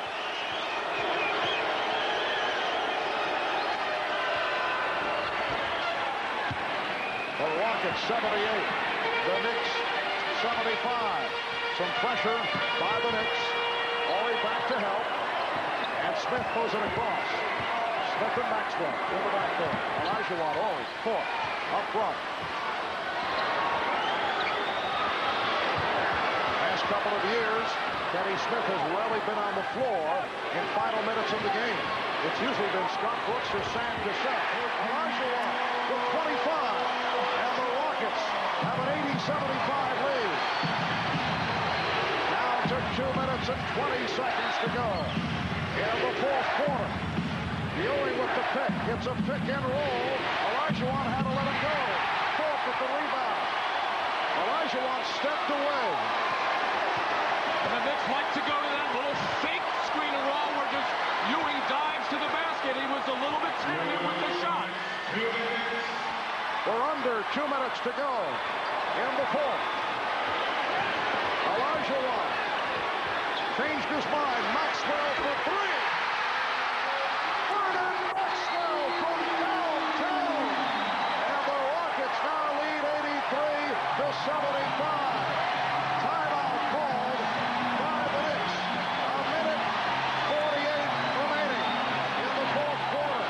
The Rockets 78, the Knicks 75. Some pressure by the Knicks. Horry back to help. And Smith throws it across. Smith and Maxwell in the backcourt. Olajuwon, Horry, court, up front. Last couple of years, Kenny Smith has rarely been on the floor in final minutes of the game. It's usually been Scott Brooks or Sam Cassell. Olajuwon with 25. And the Rockets have an 80-75 lead. Now to 2 minutes and 20 seconds to go in the fourth quarter. Ewing with the pick. It's a pick and roll. Olajuwon had to let it go. Thorpe with the rebound. Olajuwon stepped away. And the Knicks like to go to that little fake screen and roll where just Ewing dives to the basket. He was a little bit timid with the shot. We're under 2 minutes to go in the fourth. Olajuwon changed his mind. Maxwell for 3. Vernon Maxwell from downtown. And the Rockets now lead 83-75. Timeout called by the Knicks. A minute 48 remaining in the fourth quarter.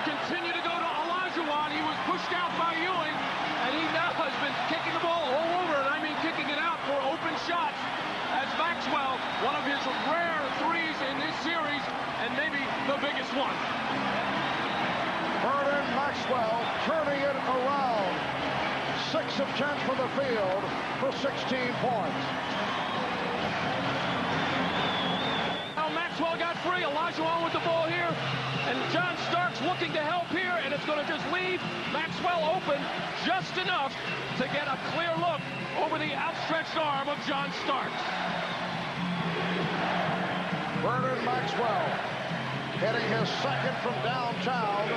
Continue to go to Olajuwon. He was pushed out by Ewing, and he now has been kicking the ball all over, and I mean kicking it out for open shots. As Maxwell, one of his rare threes in this series, and maybe the biggest one. Vernon Maxwell turning it around. 6 of 10 from the field for 16 points. Now Maxwell got free. Olajuwon with the ball here. And John Starks looking to help here, and it's going to just leave Maxwell open just enough to get a clear look over the outstretched arm of John Starks. Vernon Maxwell hitting his second from downtown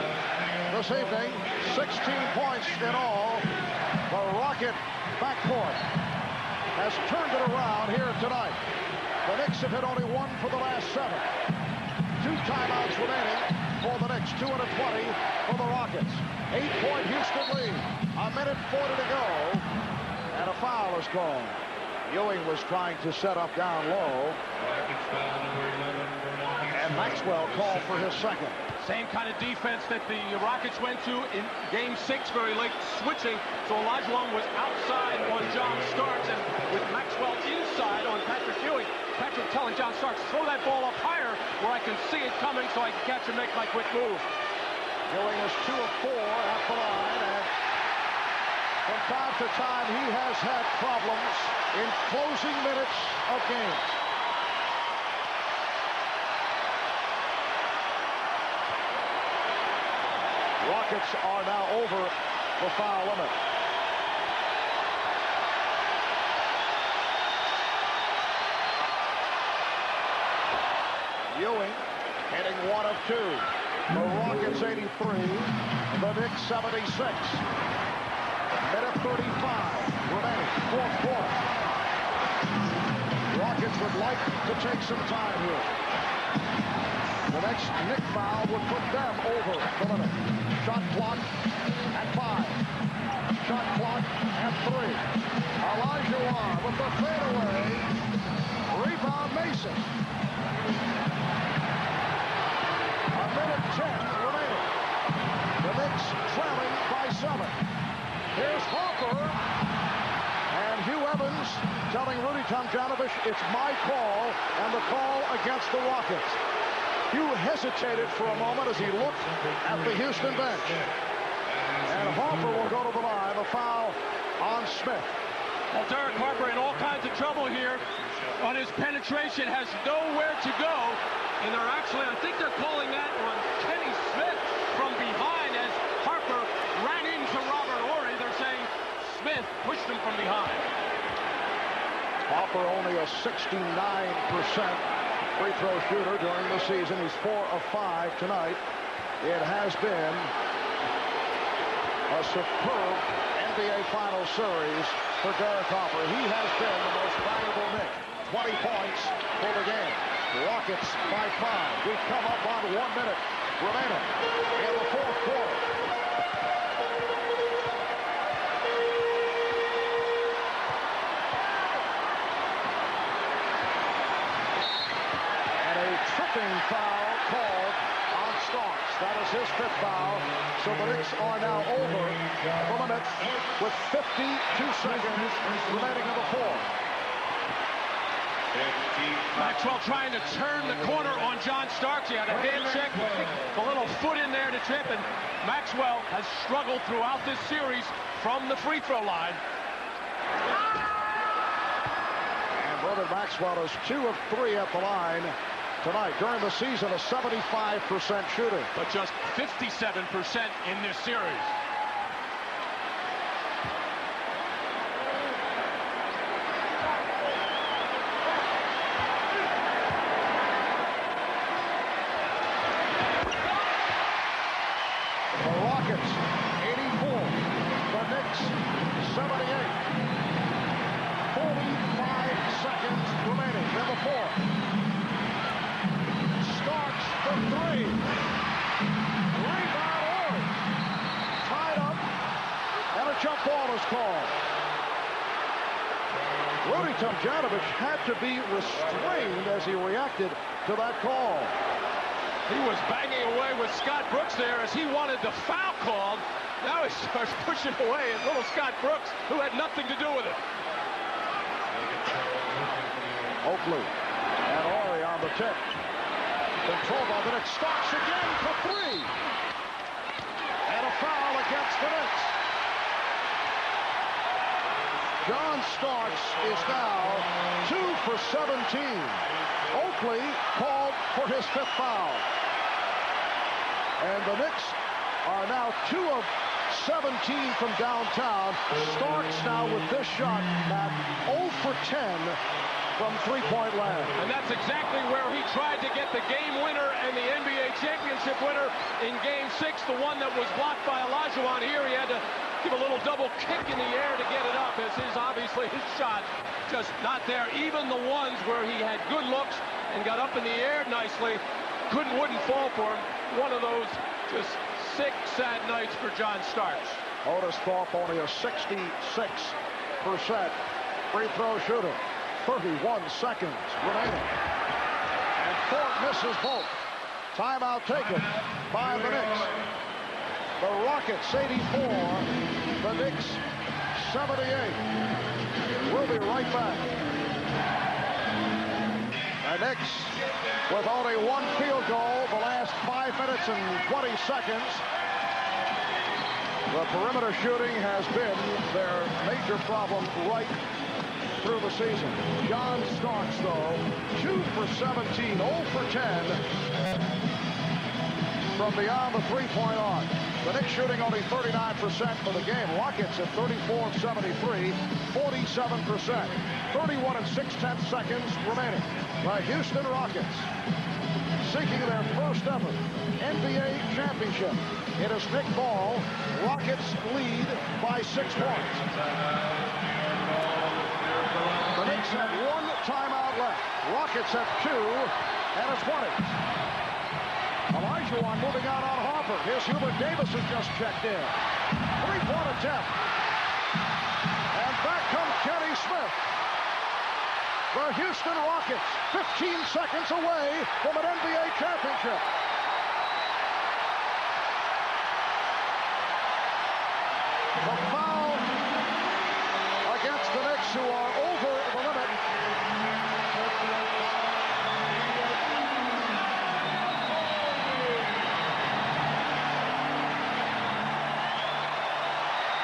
this evening. 16 points in all. The Rocket backcourt has turned it around here tonight. The Knicks have hit only one for the last 7. 2 timeouts remaining for the Knicks. 2 and a 20 for the Rockets. 8-point Houston lead. 1:40 to go. And a foul is called. Ewing was trying to set up down low. And Maxwell called for his second. Same kind of defense that the Rockets went to in Game 6, very late switching. So Olajuwon was outside on John Starks, and with Maxwell inside on Patrick Ewing. Patrick telling John Starks, throw that ball up higher where I can see it coming so I can catch and make my quick move. Ewing is 2 of 4 at the line, and from time to time he has had problems in closing minutes of games. Rockets are now over the foul limit. Ewing hitting 1 of 2. The Rockets 83, the Knicks 76. Minute 35 remaining, 4th quarter. Rockets would like to take some time here. The next Knick foul would put them over the limit. Shot clock at 5. Shot clock at 3. Olajuwon with the fadeaway. Rebound Mason. A minute 10 remaining. The Knicks trailing by 7. Here's Harper. And Hugh Evans telling Rudy Tomjanovich, it's my call, and the call against the Rockets. Hugh hesitated for a moment as he looked at the Houston bench. And Harper will go to the line. A foul on Smith. Well, Derek Harper in all kinds of trouble here on his penetration, has nowhere to go. And they're actually, I think they're calling that on Kenny Smith from behind as Harper ran into Robert Horry. They're saying Smith pushed him from behind. Harper only a 69% free throw shooter during the season. He's 4 of 5 tonight. It has been a superb NBA Finals series for Derek Harper. He has been the most valuable Knick. 20 points for the game. Rockets by 5. We've come up on 1 minute remaining in the 4th quarter. Foul called on Starks. That is his 5th foul. So the Knicks are now over the limit with 52 seconds remaining in the 4th. Maxwell trying to turn the corner on John Starks. He had a hand check, a little foot in there to trip, and Maxwell has struggled throughout this series from the free throw line. And brother Maxwell is 2 of 3 at the line tonight. During the season, a 75% shooting. But just 57% in this series. The Rockets, 84. The Knicks, 78. 45 seconds remaining in the 4th. Starks for 3. Rebound Horry. Tied up. And a jump ball is called. Rudy Tomjanovich had to be restrained as he reacted to that call. He was banging away with Scott Brooks there as he wanted the foul called. Now he starts pushing away at little Scott Brooks, who had nothing to do with it. Oakley and Horry on the tip. Controlled by the Knicks. Starks again for 3. And a foul against the Knicks. John Starks is now 2 for 17. Oakley called for his 5th foul. And the Knicks are now 2 of 17 from downtown. Starks now with this shot at 0 for 10 from three-point land. And that's exactly where he tried to get the game winner and the NBA championship winner in Game 6, the one that was blocked by Olajuwon. Here he had to give a little double kick in the air to get it up, as obviously his shot just not there. Even the ones where he had good looks and got up in the air nicely, wouldn't fall for him. One of those just sick, sad nights for John Starks. Otis Thorpe only a 66% free throw shooter. 31 seconds remaining. And Thorpe misses both. Timeout taken by the Knicks. The Rockets 84, the Knicks 78. We'll be right back. The Knicks with only one field goal the last 5 minutes and 20 seconds. The perimeter shooting has been their major problem right through the season. John Starks, though, 2 for 17, 0 for 10 from beyond the three-point arc. The Knicks shooting only 39% for the game. Rockets at 34 of 73, 47%. 31 and 6/10 seconds remaining. The Houston Rockets seeking their first ever NBA championship. It is Nick Ball. Rockets lead by 6 points. The Knicks have 1 timeout left. Rockets have 2 and a 20. Olajuwon moving out on Harper. Here's Hubert Davis has just checked in. 3-point attempt. And back comes Kenny Smith. The Houston Rockets 15 seconds away from an NBA championship. The foul against the Knicks, who are over the limit.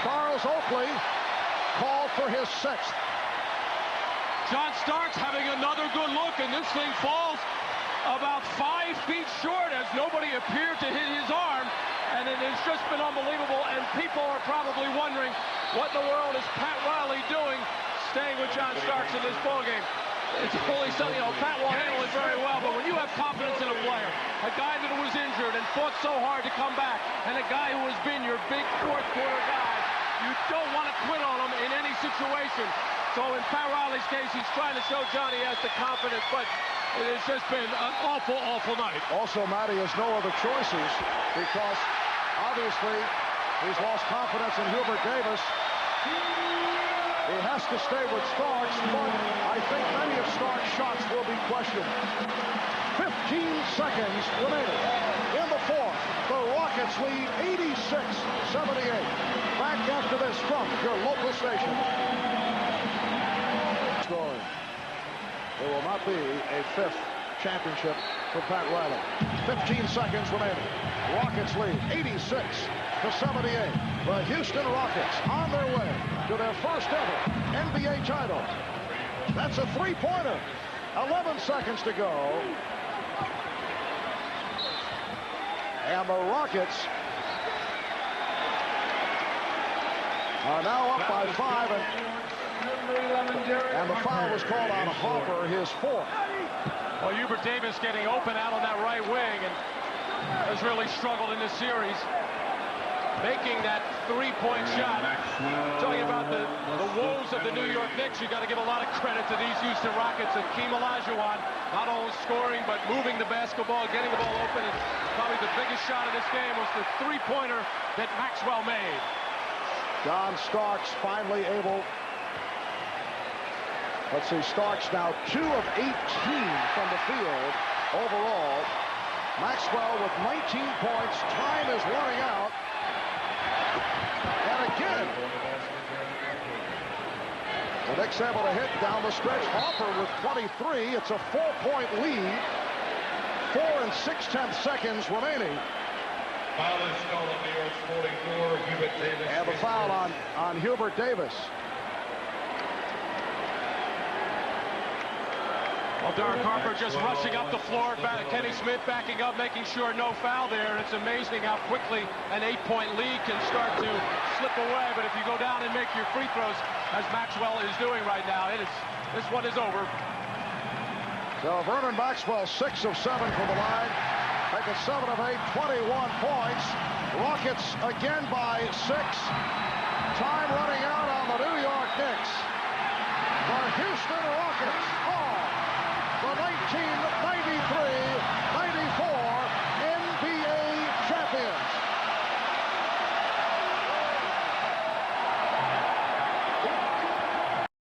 Charles Oakley called for his 6th. John Starks having another good look, and this thing falls about 5 feet short as nobody appeared to hit his arm. And it has just been unbelievable, and people are probably wondering what in the world is Pat Riley doing staying with John Starks in this ballgame. It's fully something, Pat will handle it very well, but when you have confidence in a player, a guy that was injured and fought so hard to come back, and a guy who has been your big fourth-quarter guy, you don't want to quit on him in any situation. So in Pat Riley's case, he's trying to show Johnny has the confidence, but it has just been an awful, awful night. Also, Matty has no other choices because obviously he's lost confidence in Hubert Davis. He has to stay with Starks, but I think many of Starks' shots will be questioned. 15 seconds remaining in the fourth. The Rockets lead 86-78. Back after this from your local station. Scoring. There will not be a 5th championship for Pat Riley. 15 seconds remaining. Rockets lead 86-78. The Houston Rockets on their way to their first ever NBA title. That's a 3-pointer. 11 seconds to go. And the Rockets are now up by 5, and the foul was called on Harper, his 4th. Well, Hubert Davis getting open out on that right wing and has really struggled in this series. Making that 3-point shot. Talking about the woes of the New York Knicks, you got to give a lot of credit to these Houston Rockets. Hakeem Olajuwon not only scoring but moving the basketball, getting the ball open. And probably the biggest shot of this game was the 3-pointer that Maxwell made. John Starks finally able. Let's see, Starks now 2 of 18 from the field overall. Maxwell with 19 points. Time is running out. And again, the Knicks able to hit down the stretch. Harper with 23. It's a 4-point lead. 4 and 6/10 seconds remaining. Foul is called on New York's 44, Hubert Davis. And the foul on Hubert Davis. Well, Dark Harper just rushing up the floor. Kenny Smith backing up, making sure no foul there. It's amazing how quickly an 8-point lead can start to slip away. But if you go down and make your free throws, as Maxwell is doing right now, this one is over. So Vernon Maxwell, 6 of 7 from the line. Make it 7 of 8, 21 points. Rockets again by 6. Time running out on the New York Knicks. The Houston Rockets fall the